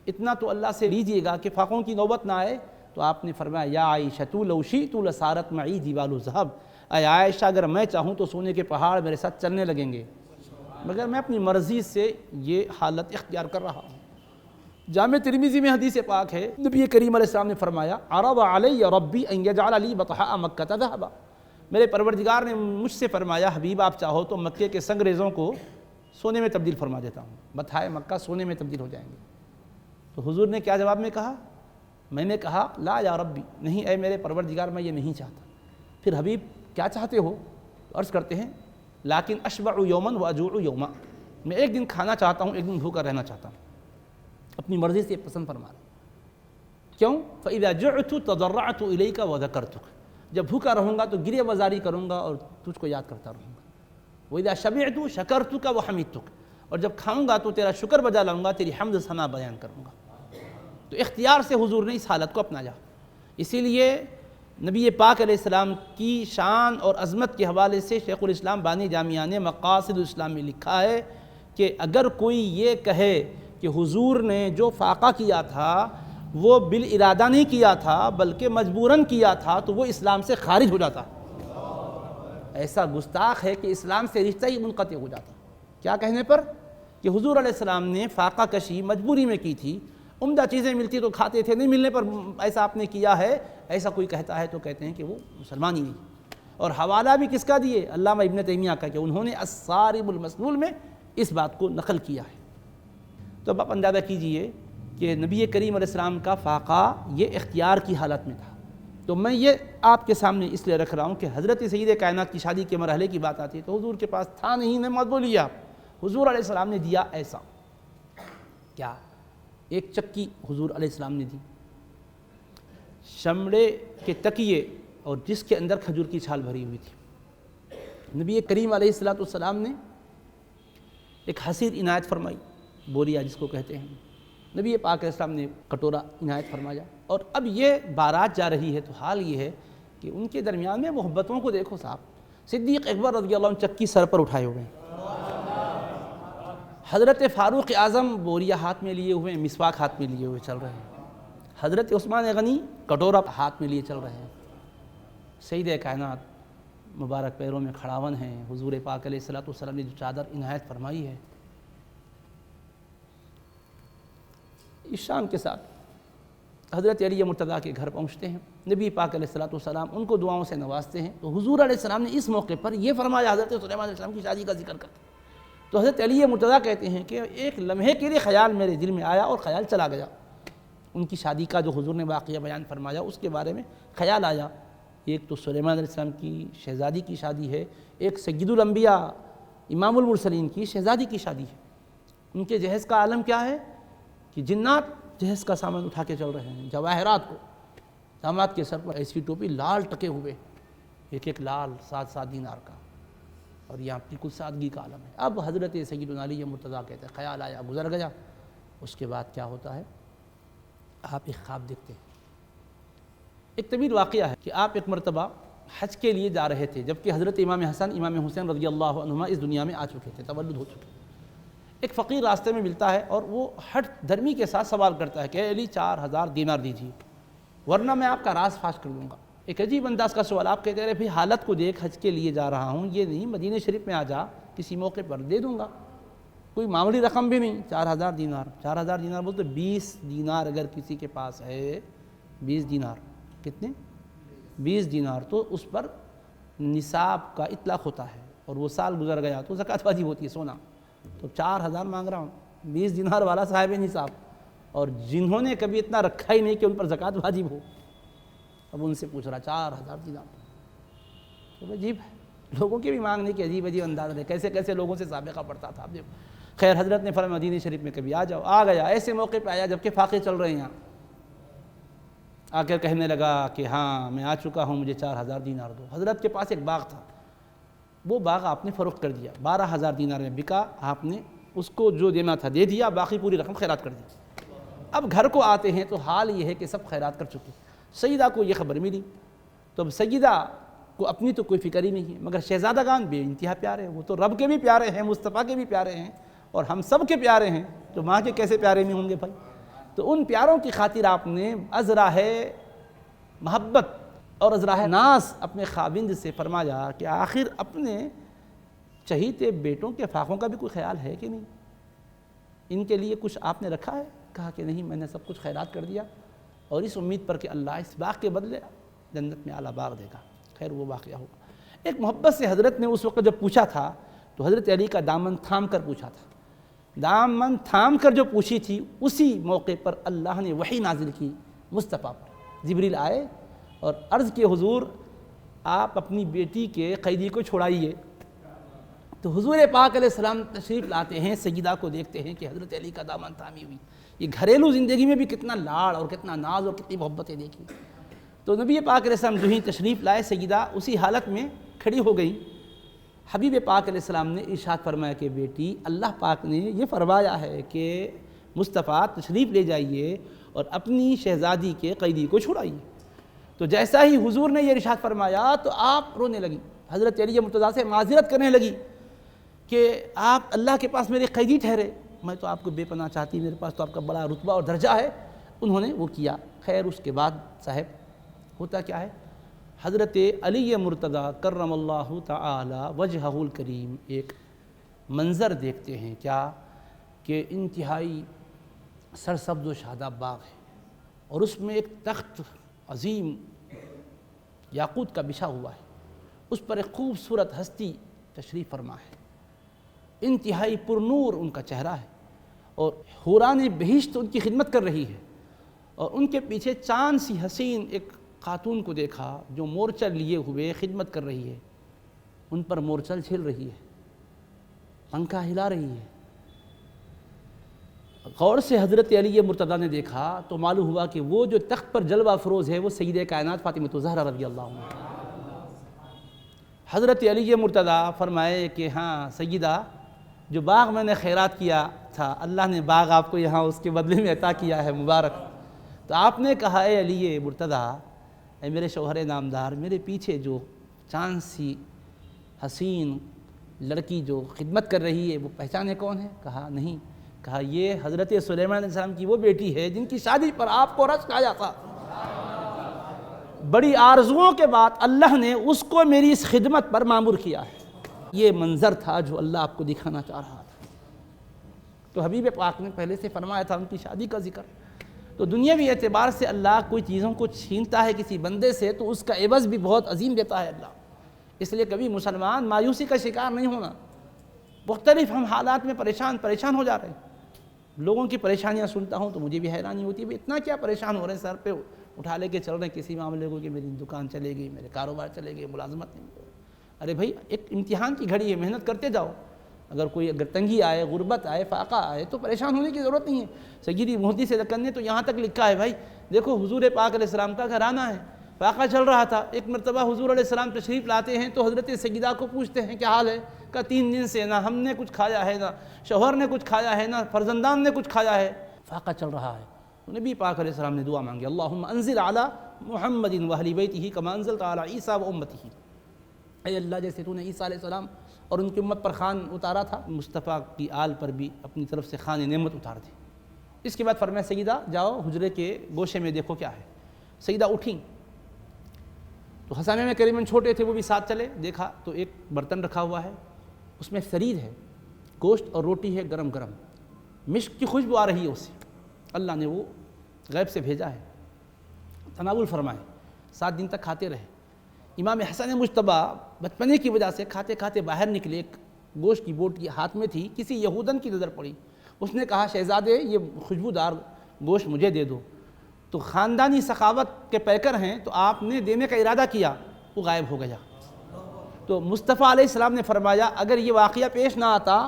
اتنا تو اللہ سے لیجئے گا کہ فاقوں کی نوبت نہ آئے. تو آپ نے فرمایا یا عائشہ لو شئت لصارت معی جبال الذھب، اے عائشہ اگر میں چاہوں تو سونے کے پہاڑ میرے ساتھ چلنے لگیں گے، مگر میں اپنی مرضی سے یہ حالت اختیار کر رہا ہوں. جامع ترمذی میں حدیث پاک ہے، نبی کریم علیہ السلام نے فرمایا عرض علی ربی ان یجعل لی بطحاء مکہ ذھبا، میرے پروردگار نے مجھ سے فرمایا حبیب آپ چاہو تو مکے کے سنگریزوں کو سونے میں تبدیل فرما دیتا ہوں، بطحاء مکہ سونے میں تبدیل ہو جائیں گے. تو حضور نے کیا جواب میں کہا؟ میں نے کہا لا یا ربی، نہیں اے میرے پروردگار میں یہ نہیں چاہتا. پھر حبیب کیا چاہتے ہو؟ عرض کرتے ہیں لیکن اشبع یوما واجوع یوما، میں ایک دن کھانا چاہتا ہوں ایک دن بھوکا رہنا چاہتا ہوں. اپنی مرضی سے پسند فرما رہا. کیوں؟ فاذا جعت تضرعت الیک وذکرتک، جب بھوکا رہوں گا تو گریہ وزاری کروں گا اور تجھ کو یاد کرتا رہوں گا. واذا شبعت شکرتک وحمدتک، اور جب کھاؤں گا تو تیرا شکر بجا لاؤں گا، تیری حمد ثنا بیان کروں گا. تو اختیار سے حضور نے اس حالت کو اپنایا. اسی لیے نبی پاک علیہ السلام کی شان اور عظمت کے حوالے سے شیخ الاسلام بانی جامعہ نے مقاصد الاسلام میں لکھا ہے کہ اگر کوئی یہ کہے کہ حضور نے جو فاقہ کیا تھا وہ بالارادہ نہیں کیا تھا بلکہ مجبوراً کیا تھا تو وہ اسلام سے خارج ہو جاتا. ایسا گستاخ ہے کہ اسلام سے رشتہ ہی منقطع ہو جاتا. کیا کہنے پر؟ کہ حضور علیہ السلام نے فاقہ کشی مجبوری میں کی تھی، عمدہ چیزیں ملتی تو کھاتے تھے، نہیں ملنے پر ایسا آپ نے کیا ہے، ایسا کوئی کہتا ہے تو کہتے ہیں کہ وہ مسلمان ہی نہیں. اور حوالہ بھی کس کا دیے؟ علامہ ابن تیمیہ کا، کہ انہوں نے الصارم المسلول میں اس بات کو نقل کیا ہے. تو اب آپ اندازہ کیجئے کہ نبی کریم علیہ السلام کا فاقہ یہ اختیار کی حالت میں تھا. تو میں یہ آپ کے سامنے اس لیے رکھ رہا ہوں کہ حضرت سید کائنات کی شادی کے مرحلے کی بات آتی ہے تو حضور کے پاس تھا نہیں، نے مت بولیا. حضور علیہ السلام نے دیا ایسا. کیا؟ ایک چکی حضور علیہ السلام نے دی، چمڑے کے تکیے اور جس کے اندر کھجور کی چھال بھری ہوئی تھی. نبی کریم علیہ السلام نے ایک حسیر عنایت فرمائی، بوریا جس کو کہتے ہیں. نبی پاک علیہ السلام نے کٹورا عنایت فرمایا. اور اب یہ بارات جا رہی ہے تو حال یہ ہے کہ ان کے درمیان میں محبتوں کو دیکھو صاحب. صدیق اکبر رضی اللہ عنہ چکی سر پر اٹھائے ہوئے ہیں، حضرت فاروق اعظم بوریا ہاتھ میں لیے ہوئے ہیں، مسواک ہاتھ میں لیے ہوئے چل رہے ہیں، حضرت عثمان غنی کٹورا ہاتھ میں لیے چل رہے ہیں. سید کائنات مبارک پیروں میں کھڑاون ہیں. حضور پاک علیہ السلام نے جو چادر عنایت فرمائی ہے اس شان کے ساتھ حضرت علی مرتضیٰ کے گھر پہنچتے ہیں. نبی پاک علیہ السلام ان کو دعاؤں سے نوازتے ہیں. تو حضور علیہ السلام نے اس موقع پر یہ فرمایا حضرت سلیمان علیہ السلام کی شادی کا ذکر کرتے. تو حضرت علی مرتضیٰ کہتے ہیں کہ ایک لمحے کے لیے خیال میرے دل میں آیا اور خیال چلا گیا. ان کی شادی کا جو حضور نے واقعہ بیان فرمایا اس کے بارے میں خیال آیا. ایک تو سلیمان علیہ السلام کی شہزادی کی شادی ہے، ایک سید الانبیاء امام المرسلین کی شہزادی کی شادی ہے. ان کے جہیز کا عالم کیا ہے کہ جنات جہیز کا سامان اٹھا کے چل رہے ہیں، جواہرات کو. داماد کے سر پر ایسی ٹوپی لال ٹکے ہوئے، ایک ایک لال 7 دینار کا، اور یہاں بالکل سادگی کا عالم ہے. اب حضرت سیدنا علی مرتضیٰ کہتے ہیں خیال آیا، گزر گیا. اس کے بعد کیا ہوتا ہے؟ آپ ایک خواب دیکھتے ہیں. ایک طویل واقعہ ہے کہ آپ ایک مرتبہ حج کے لیے جا رہے تھے جبکہ حضرت امام حسن امام حسین رضی اللہ عنہما اس دنیا میں آ چکے تھے، تولد ہو چکے. ایک فقیر راستے میں ملتا ہے اور وہ ہٹ دھرمی کے ساتھ سوال کرتا ہے کہ اے علی 4000 دینار دیجیے ورنہ میں آپ کا راز فاش کر دوں گا. ایک عجیب انداز کا سوال. آپ کہتے ہیں پھر حالت کو دیکھ حج کے لیے جا رہا ہوں، یہ نہیں مدینہ شریف میں آ جا کسی موقع پر دے دوں گا، کوئی معمولی رقم بھی نہیں. 4000 دینار 4000 دینار بولتے 20 دینار اگر کسی کے پاس ہے، 20 دینار کتنے؟ 20 دینار تو اس پر نصاب کا اطلاق ہوتا ہے اور وہ سال گزر گیا تو زکوٰۃ واجب ہوتی ہے سونا. تو 4000 مانگ رہا ہوں، 20 دینار والا صاحب نصاب، اور جنہوں نے کبھی اتنا رکھا ہی نہیں کہ ان پر زکوٰۃ واجب ہو. اب ان سے پوچھ رہا 4000 دینار. تو عجیب ہے. لوگوں کی بھی مانگنے کی عجیب عجیب انداز ہے، کیسے کیسے لوگوں سے سابقہ پڑتا تھا. خیر حضرت نے فرمایا مدینہ شریف میں کبھی آ جاؤ. آ گیا، ایسے موقع پہ آیا جب کہ فاقے چل رہے ہیں. یہاں آ کر کہنے لگا کہ ہاں میں آ چکا ہوں، مجھے 4000 دینار دو. حضرت کے پاس ایک باغ تھا، وہ باغ آپ نے فروخت کر دیا، 12000 دینار میں بکا. آپ نے اس کو جو دینا تھا دے دیا، باقی پوری رقم خیرات کر دی. اب گھر کو آتے ہیں تو حال یہ ہے کہ سب خیرات کر چکے. سیدہ کو یہ خبر ملی تو اب سیدہ کو اپنی تو کوئی فکر ہی نہیں ہے، مگر شہزادگان بے انتہا پیارے ہیں. وہ تو رب کے بھی پیارے ہیں، مصطفیٰ کے بھی پیارے ہیں، اور ہم سب کے پیارے ہیں، تو ماں کے کیسے پیارے نہیں ہوں گے بھائی. تو ان پیاروں کی خاطر آپ نے ازراہ محبت اور ازراہ ناز اپنے خاوند سے فرمایا کہ آخر اپنے چہیتے بیٹوں کے فاقوں کا بھی کوئی خیال ہے کہ نہیں، ان کے لیے کچھ آپ نے رکھا ہے؟ کہا کہ نہیں، میں نے سب کچھ خیرات کر دیا، اور اس امید پر کہ اللہ اس باغ کے بدلے جنت میں اعلیٰ باغ دے گا. خیر وہ واقعہ ہوا. ایک محبت سے حضرت نے اس وقت جب پوچھا تھا تو حضرت علی کا دامن تھام کر پوچھا تھا. دامن تھام کر جو پوچھی تھی، اسی موقع پر اللہ نے وحی نازل کی مصطفیٰ پر. جبریل آئے اور عرض کے حضور آپ اپنی بیٹی کے قیدی کو چھڑائیے. تو حضور پاک علیہ السلام تشریف لاتے ہیں، سیدہ کو دیکھتے ہیں کہ حضرت علی کا دامن تھامی ہوئی. یہ گھریلو زندگی میں بھی کتنا لاڑ اور کتنا ناز اور کتنی محبتیں دیکھی. تو نبی پاک علیہ السلام جو ہی تشریف لائے، سیدہ اسی حالت میں کھڑی ہو گئی. حبیب پاک علیہ السلام نے ارشاد فرمایا کہ بیٹی، اللہ پاک نے یہ فرمایا ہے کہ مصطفیٰ تشریف لے جائیے اور اپنی شہزادی کے قیدی کو چھڑائیے. تو جیسا ہی حضور نے یہ ارشاد فرمایا تو آپ رونے لگی. حضرت علی مرتضیٰ سے معذرت کرنے لگی کہ آپ اللہ کے پاس میرے قیدی ٹھہرے، میں تو آپ کو بے پناہ چاہتی، میرے پاس تو آپ کا بڑا رتبہ اور درجہ ہے. انہوں نے وہ کیا. خیر اس کے بعد صاحب ہوتا کیا ہے، حضرت علی مرتضیٰ کرم اللہ تعالی وجہہ الکریم ایک منظر دیکھتے ہیں. کیا کہ انتہائی سرسبز و شاداب باغ ہے، اور اس میں ایک تخت عظیم یاقوت کا بچھا ہوا ہے. اس پر ایک خوبصورت ہستی تشریف فرما ہے، انتہائی پر نور ان کا چہرہ ہے، اور حوران بہشت ان کی خدمت کر رہی ہے. اور ان کے پیچھے چاند سی حسین ایک خاتون کو دیکھا جو مورچل لیے ہوئے خدمت کر رہی ہے. ان پر مورچل چھل رہی ہے، پنکھا ہلا رہی ہے. غور سے حضرت علی مرتضیٰ نے دیکھا تو معلوم ہوا کہ وہ جو تخت پر جلوہ افروز ہے وہ سیدہ کائنات فاطمہ الزہرا رضی اللہ عنہا. حضرت علی مرتضیٰ فرمائے کہ ہاں سیدہ، جو باغ میں نے خیرات کیا تھا، اللہ نے باغ آپ کو یہاں اس کے بدلے میں عطا کیا ہے، مبارک. تو آپ نے کہا اے علی مرتضیٰ، اے میرے شوہر نامدار، میرے پیچھے جو چاند سی حسین لڑکی جو خدمت کر رہی ہے وہ پہچانے کون ہے؟ کہا نہیں. کہا یہ حضرت سلیمان علیہ السلام کی وہ بیٹی ہے جن کی شادی پر آپ کو رشک آیا تھا. بڑی آرزوؤں کے بعد اللہ نے اس کو میری اس خدمت پر مامور کیا ہے. یہ منظر تھا جو اللہ آپ کو دکھانا چاہ رہا تھا. تو حبیب پاک نے پہلے سے فرمایا تھا ان کی شادی کا ذکر. تو دنیاوی اعتبار سے اللہ کوئی چیزوں کو چھینتا ہے کسی بندے سے تو اس کا عوض بھی بہت عظیم دیتا ہے اللہ. اس لیے کبھی مسلمان مایوسی کا شکار نہیں ہونا. مختلف ہم حالات میں پریشان ہو جا رہے ہیں. لوگوں کی پریشانیاں سنتا ہوں تو مجھے بھی حیرانی ہوتی ہے، اتنا کیا پریشان ہو رہے ہیں، سر پہ اٹھا لے کے چل رہے ہیں کسی معاملے کو کہ میری دکان چلے گی، میرے کاروبار چلے گئے، ملازمت نہیں. ارے بھائی ایک امتحان کی گھڑی ہے، محنت کرتے جاؤ. اگر تنگی آئے، غربت آئے، فاقہ آئے تو پریشان ہونے کی ضرورت نہیں ہے. سیدی مہدی سے لکن نے تو یہاں تک لکھا ہے بھائی دیکھو حضور پاک علیہ السلام کا گھرانہ ہے، فاقہ چل رہا تھا. ایک مرتبہ حضور علیہ السلام تشریف لاتے ہیں تو حضرت سیدہ کو پوچھتے ہیں کیا حال ہے؟ کہ 3 دن سے نہ ہم نے کچھ کھایا ہے، نہ شوہر نے کچھ کھایا ہے، نہ فرزندان نے کچھ کھایا ہے، فاقہ چل رہا ہے. نبی پاک علیہ السلام نے دعا مانگی، اللہم انزل علی محمد و اہل بیتہ کما انزلت علی عیسیٰ و امتہ. اے اللہ جیسے تو نے عیسیٰ علیہ السلام اور ان کی امت پر خوان اتارا تھا، مصطفیٰ کی آل پر بھی اپنی طرف سے خوان نعمت اتار دی. اس کے بعد فرمایا سیدہ جاؤ حجرے کے گوشے میں دیکھو کیا ہے. سیدہ اٹھیں تو حسین میں کریمن چھوٹے تھے وہ بھی ساتھ چلے. دیکھا تو ایک برتن رکھا ہوا ہے، اس میں سرید ہے، گوشت اور روٹی ہے گرم گرم، مشک کی خوشبو آ رہی ہے اس سے. اللہ نے وہ غیب سے بھیجا ہے، تناول فرمائے. 7 دن تک کھاتے رہے. امام حسن مجتبیٰ بچپنے کی وجہ سے کھاتے کھاتے باہر نکلے. ایک گوشت کی بوٹی ہاتھ میں تھی، کسی یہودن کی نظر پڑی. اس نے کہا شہزادے یہ خوشبودار گوشت مجھے دے دو. تو خاندانی سخاوت کے پیکر ہیں تو آپ نے دینے کا ارادہ کیا، وہ غائب ہو گیا. تو مصطفیٰ علیہ السلام نے فرمایا اگر یہ واقعہ پیش نہ آتا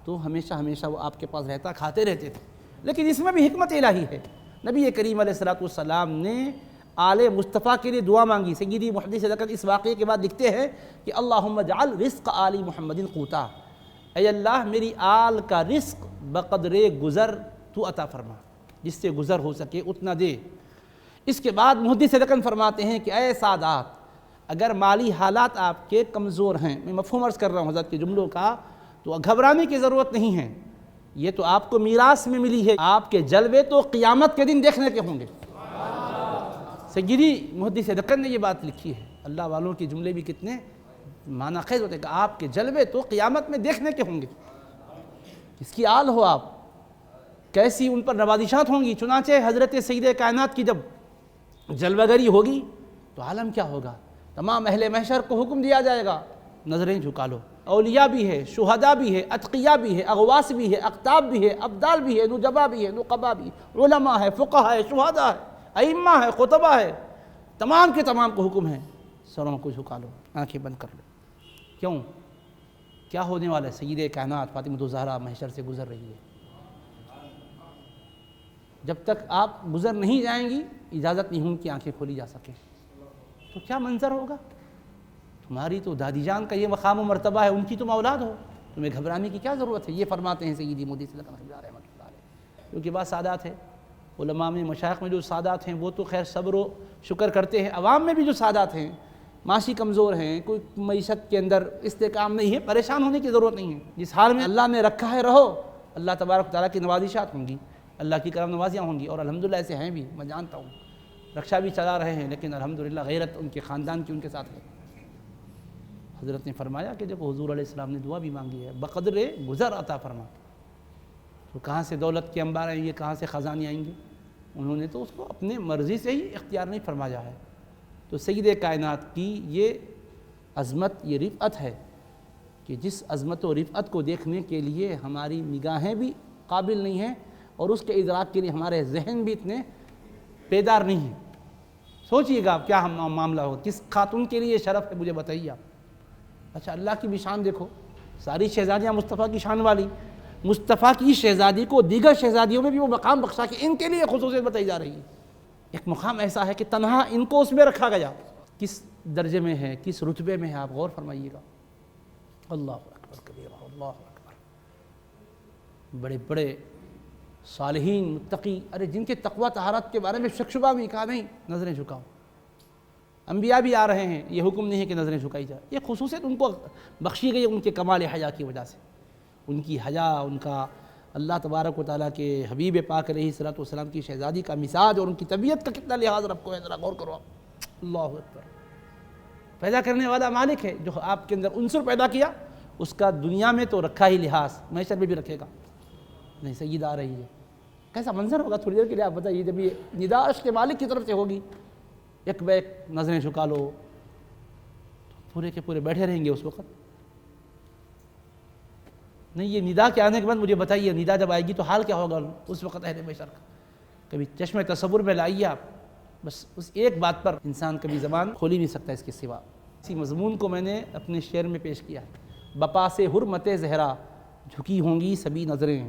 تو ہمیشہ ہمیشہ وہ آپ کے پاس رہتا، کھاتے رہتے تھے، لیکن اس میں بھی حکمت الہی ہے۔ نبی کریم علیہ السلام نے آل مصطفیٰ کے لیے دعا مانگی۔ سیدی محدث ذکر اس واقعے کے بعد لکھتے ہیں کہ اللہم اجعل رزق آل محمد قوتا، اے اللہ میری آل کا رزق بقدر گزر تو عطا فرما، جس سے گزر ہو سکے اتنا دے۔ اس کے بعد محدث ذکر فرماتے ہیں کہ اے سادات، اگر مالی حالات آپ کے کمزور ہیں، میں مفہوم عرض کر رہا ہوں حضرت کے جملوں کا، تو گھبرانے کی ضرورت نہیں ہے، یہ تو آپ کو میراث میں ملی ہے، آپ کے جلوے تو قیامت کے دن دیکھنے کے ہوں گے۔ سیدی محدث ذکر نے یہ بات لکھی ہے۔ اللہ والوں کے جملے بھی کتنے معنی خیز ہوتے ہیں کہ آپ کے جلوے تو قیامت میں دیکھنے کے ہوں گے۔ اس کی آل ہو آپ، کیسی ان پر نوازشات ہوں گی۔ چنانچہ حضرت سید کائنات کی جب جلوہ گری ہوگی تو عالم کیا ہوگا؟ تمام اہل محشر کو حکم دیا جائے گا نظریں جھکا لو۔ اولیاء بھی ہے، شہداء بھی ہے، اتقیاء بھی ہے، اغواس بھی ہے، اقطاب بھی ہے، ابدال بھی ہے، نجبا بھی ہے، نقبا بھی ہے، علماء ہے، فقہ ہے، شہداء ہے، ائمہ ہے، خطبہ ہے، تمام کے تمام کو حکم ہے سروں کو جھکا لو، آنکھیں بند کر لو۔ کیوں؟ کیا ہونے والا ہے؟ سید کائنات فاطمہ الزہرا محشر سے گزر رہی ہے۔ جب تک آپ گزر نہیں جائیں گی اجازت نہیں ہوں کہ آنکھیں کھولی جا سکیں، تو کیا منظر ہوگا؟ تمہاری تو دادی جان کا یہ مقام و مرتبہ ہے، ان کی تم اولاد ہو، تمہیں گھبرانے کی کیا ضرورت ہے؟ یہ فرماتے ہیں سیدی محدث رحمۃ اللہ علیہ۔ کیونکہ بعض سادات ہیں علماء میں، مشائخ میں جو سادات ہیں وہ تو خیر صبر و شکر کرتے ہیں، عوام میں بھی جو سادات ہیں معاشی کمزور ہیں، کوئی معیشت کے اندر استحکام نہیں ہے، پریشان ہونے کی ضرورت نہیں ہے۔ جس حال میں اللہ نے رکھا ہے رہو، اللہ تبارک و تعالیٰ کی نوازشات ہوں گی، اللہ کی کرم نوازیاں ہوں گی، اور الحمدللہ ایسے ہیں بھی، میں جانتا ہوں، رکشا بھی چلا رہے ہیں، لیکن الحمدللہ غیرت ان کے خاندان کی ان کے ساتھ ہے۔ حضرت نے فرمایا کہ جب حضور علیہ السلام نے دعا بھی مانگی ہے بقدر گزر عطا فرما، تو کہاں سے دولت کے انبار آئیں گے، کہاں سے خزانے آئیں گے؟ انہوں نے تو اس کو اپنے مرضی سے ہی اختیار نہیں فرمایا ہے۔ تو سید کائنات کی یہ عظمت، یہ رفعت ہے کہ جس عظمت و رفعت کو دیکھنے کے لیے ہماری نگاہیں بھی قابل نہیں ہیں، اور اس کے ادراک کے لیے ہمارے ذہن بھی اتنے بیدار نہیں ہیں۔ سوچئے گا آپ کیا معاملہ ہوگا، کس خاتون کے لیے یہ شرف ہے مجھے بتائیے آپ۔ اچھا اللہ کی بھی شان دیکھو، ساری شہزادیاں مصطفیٰ کی شان والی، مصطفیٰ کی شہزادی کو دیگر شہزادیوں میں بھی وہ مقام بخشا کہ ان کے لیے خصوصیت بتائی جا رہی ہے۔ ایک مقام ایسا ہے کہ تنہا ان کو اس میں رکھا گیا، کس درجے میں ہے، کس رتبے میں ہے، آپ غور فرمائیے گا۔ اللہ اکبر کبیرہ، اللہ اکبر۔ بڑے بڑے صالحین متقی، ارے جن کے تقوی طہارت کے بارے میں شک شبہ بھی کہا نہیں نظریں جھکاؤ۔ انبیاء بھی آ رہے ہیں، یہ حکم نہیں ہے کہ نظریں جھکائی جائے، یہ خصوصیت ان کو بخشی گئی ان کے کمال حیا کی وجہ سے۔ ان کی حیا، ان کا اللہ تبارک و تعالیٰ کے حبیب پاک علیہ الصلوۃ والسلام کی شہزادی کا مزاج اور ان کی طبیعت کا کتنا لحاظ رب کو ہے، ذرا غور کرو آپ۔ اللہ اکبر۔ پیدا کرنے والا مالک ہے جو آپ کے اندر عنصر پیدا کیا، اس کا دنیا میں تو رکھا ہی لحاظ، محشر میں بھی رکھے گا۔ نہیں سید آ رہی ہے، کیسا منظر ہوگا تھوڑی دیر کے لیے آپ بتائیے، جب یہ ندا عرش کے مالک کی طرف سے ہوگی، ایک بیک نظریں جھکا لو، پورے کے پورے بیٹھے رہیں گے اس وقت۔ نہیں یہ ندا کے آنے کے بعد مجھے بتائیے، ندا جب آئے گی تو حال کیا ہوگا اس وقت اہل محشر کا؟ کبھی چشم تصور میں لائیے آپ، بس اس ایک بات پر انسان کبھی زبان کھول ہی نہیں سکتا اس کے سوا۔ اسی مضمون کو میں نے اپنے شعر میں پیش کیا ہے۔ بپا سے حرمت زہرا جھکی ہوں گی سبھی نظریں،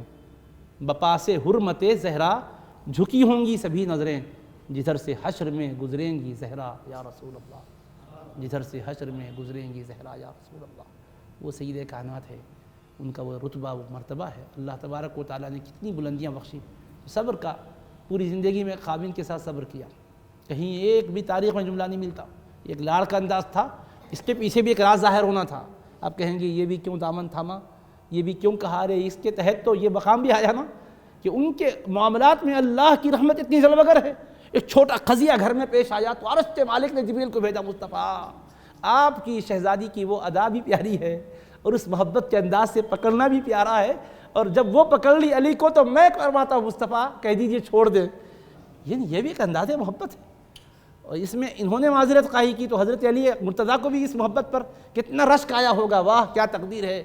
بپا سے حرمت زہرا جھکی ہوں گی سبھی نظریں، جدھر سے حشر میں گزریں گی زہرا یا رسول اللہ، جدھر سے حشر میں گزریں گی زہرا یا رسول اللہ۔ وہ سید کائنات ہے، ان کا وہ رتبہ، وہ مرتبہ ہے۔ اللہ تبارک و تعالیٰ نے کتنی بلندیاں بخشی، صبر کا، پوری زندگی میں خوابین کے ساتھ صبر کیا، کہیں ایک بھی تاریخ میں جملہ نہیں ملتا۔ ایک لاڑ کا انداز تھا، اس کے پیچھے بھی ایک راز ظاہر ہونا تھا۔ آپ کہیں گے یہ بھی کیوں دامن تھاما، یہ بھی کیوں کہا رہے، اس کے تحت تو یہ مقام بھی آیا نا کہ ان کے معاملات میں اللہ کی رحمت اتنی جلوگر ہے۔ ایک چھوٹا قضیہ گھر میں پیش آیا تو عرش کے مالک نے جبریل کو بھیجا، مصطفیٰ آپ کی شہزادی کی وہ ادا بھی پیاری ہے اور اس محبت کے انداز سے پکڑنا بھی پیارا ہے، اور جب وہ پکڑ لی علی کو تو میں فرماتا ہوں مصطفیٰ کہہ دیجئے چھوڑ دیں۔ یعنی یہ بھی ایک انداز محبت ہے، اور اس میں انہوں نے معذرت خواہی کی تو حضرت علی مرتضیٰ کو بھی اس محبت پر کتنا رشک آیا ہوگا۔ واہ کیا تقدیر ہے،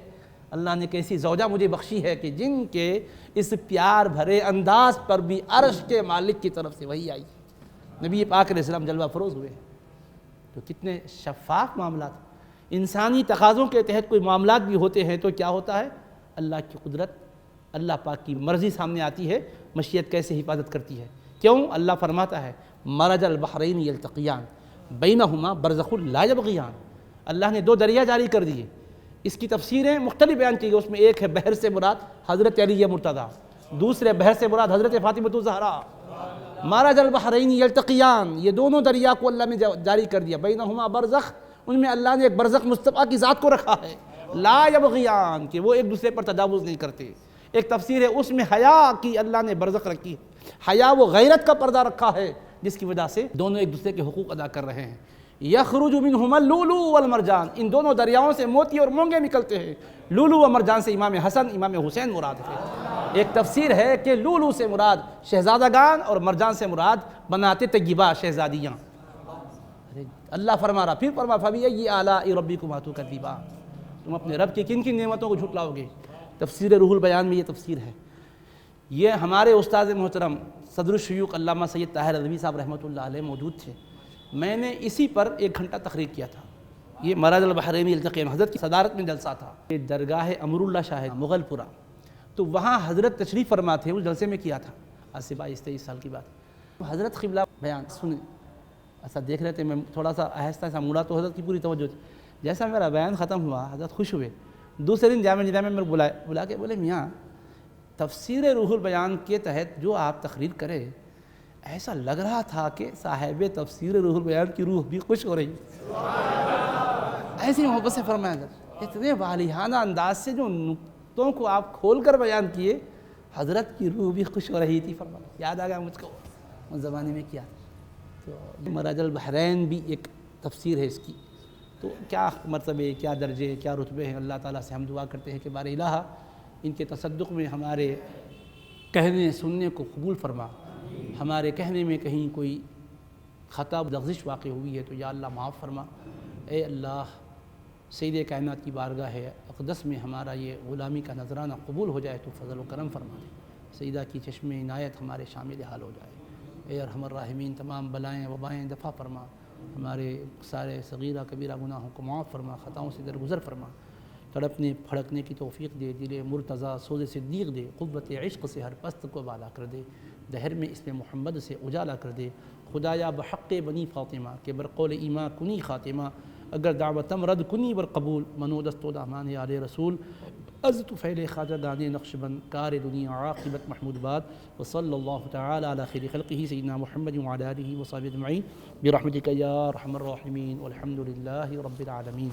اللہ نے کیسی زوجہ مجھے بخشی ہے کہ جن کے اس پیار بھرے انداز پر بھی عرش کے مالک کی طرف سے وحی آئی، نبی پاک علیہ السلام جلوہ فروز ہوئے۔ تو کتنے شفاف معاملات، انسانی تقاضوں کے تحت کوئی معاملات بھی ہوتے ہیں تو کیا ہوتا ہے؟ اللہ کی قدرت، اللہ پاک کی مرضی سامنے آتی ہے، مشیت کیسے حفاظت کرتی ہے۔ کیوں؟ اللہ فرماتا ہے مرج البحرین یلتقیان بینہما برزخ لا یبغیان، اللہ نے دو دریا جاری کر دیے۔ اس کی تفسیریں مختلف بیان کی گئی، اس میں ایک ہے بحر سے مراد حضرت علی مرتضیٰ، دوسرے بحر سے مراد حضرت فاطمۃ الزہرا۔ مرج البحرین یلتقیان، یہ دونوں دریا کو اللہ نے جاری کر دیا، بینہما برزخ، ان میں اللہ نے ایک برزخ مصطفیٰ کی ذات کو رکھا ہے، لا یبغیان، کہ وہ ایک دوسرے پر تجاوز نہیں کرتے۔ ایک تفسیر ہے اس میں حیا کی اللہ نے برزخ رکھی ہے، حیا وہ غیرت کا پردہ رکھا ہے جس کی وجہ سے دونوں ایک دوسرے کے حقوق ادا کر رہے ہیں۔ یخرج منہما اللؤلؤ والمرجان، ان دونوں دریاؤں سے موتی اور مونگے نکلتے ہیں۔ لؤلؤ و مرجان سے امام حسن امام حسین مراد ہے۔ ایک تفسیر ہے کہ لؤلؤ سے مراد شہزادگان اور مرجان سے مراد بنات طیبہ شہزادیاں۔ اللہ فرما رہا، پھر فرما فبأي آلاء ربكما تكذبان، تم اپنے رب کی کن کن نعمتوں کو جھٹلاؤ گے۔ تفسیر روح البیان میں یہ تفسیر ہے۔ یہ ہمارے استاد محترم صدر الشیوخ علامہ سید طاہر رضوی صاحب رحمۃ اللہ علیہ موجود تھے، میں نے اسی پر 1 گھنٹہ تقریر کیا تھا۔ یہ مرج البحرین یلتقیان حضرت کی صدارت میں جلسہ تھا، یہ درگاہ امر اللہ شاہ مغل پورہ، تو وہاں حضرت تشریف فرما تھے، اس جلسے میں کیا تھا، آج سے 22-23 سال کی بات۔ حضرت قبلہ بیان سنیں، ایسا دیکھ رہے تھے، میں تھوڑا سا آہستہ سا مڑا تو حضرت کی پوری توجہ تھی۔ جیسا میرا بیان ختم ہوا حضرت خوش ہوئے، دوسرے دن جامعہ نظامیہ میں بلا کے بولے میاں تفسیر روح البیان کے تحت جو آپ تقریر کرے، ایسا لگ رہا تھا کہ صاحب تفسیر روح البیان کی روح بھی خوش ہو رہی، ایسی محبت سے فرمایا، اتنے والیحانہ انداز سے جو نقطوں کو آپ کھول کر بیان کیے، حضرت کی روح بھی خوش ہو رہی تھی۔ فرمایا یاد آ گیا مجھ کو اس زمانے میں کیا۔ تو مرج البحرین بھی ایک تفسیر ہے اس کی۔ تو کیا مرتبے، کیا درجے، کیا رتبے ہیں، اللہ تعالیٰ سے ہم دعا کرتے ہیں کہ بار الہ ان کے تصدق میں ہمارے کہنے سننے کو قبول فرما، ہمارے کہنے میں کہیں کوئی خطا لغزش واقع ہوئی ہے تو یا اللہ معاف فرما۔ اے اللہ سید کائنات کی بارگاہ اقدس میں ہمارا یہ غلامی کا نذرانہ قبول ہو جائے تو فضل و کرم فرما دے، سیدہ کی چشم عنایت ہمارے شامل حال ہو جائے۔ اے ارحم الراحمین تمام بلائیں وبائیں دفع فرما، ہمارے سارے صغیرہ کبیرہ گناہوں کو معاف فرما، خطاؤں سے درگزر فرما، تڑپنے پھڑکنے کی توفیق دے، دل مرتضیٰ سوز صدیق دے، قوت عشق سے ہر پست کو بالا کر دے، دہر میں اسم محمد سے اجالا کر دے۔ خدایا بحق بنی فاطمہ کہ برقول ایماں کنی خاتمہ، اگر دعوتم رد کنی بر قبول، منو دست و دامان آل رسول، از طفیل خواجہ دانے نقش بند، کار دنیا عاقبت محمود باد، وصلی اللہ تعالی علی خیر خلقہ سیدنا محمد وعلی آلہ وصحبہ اجمعین برحمتک یا ارحم الراحمین والحمد للہ رب العالمین۔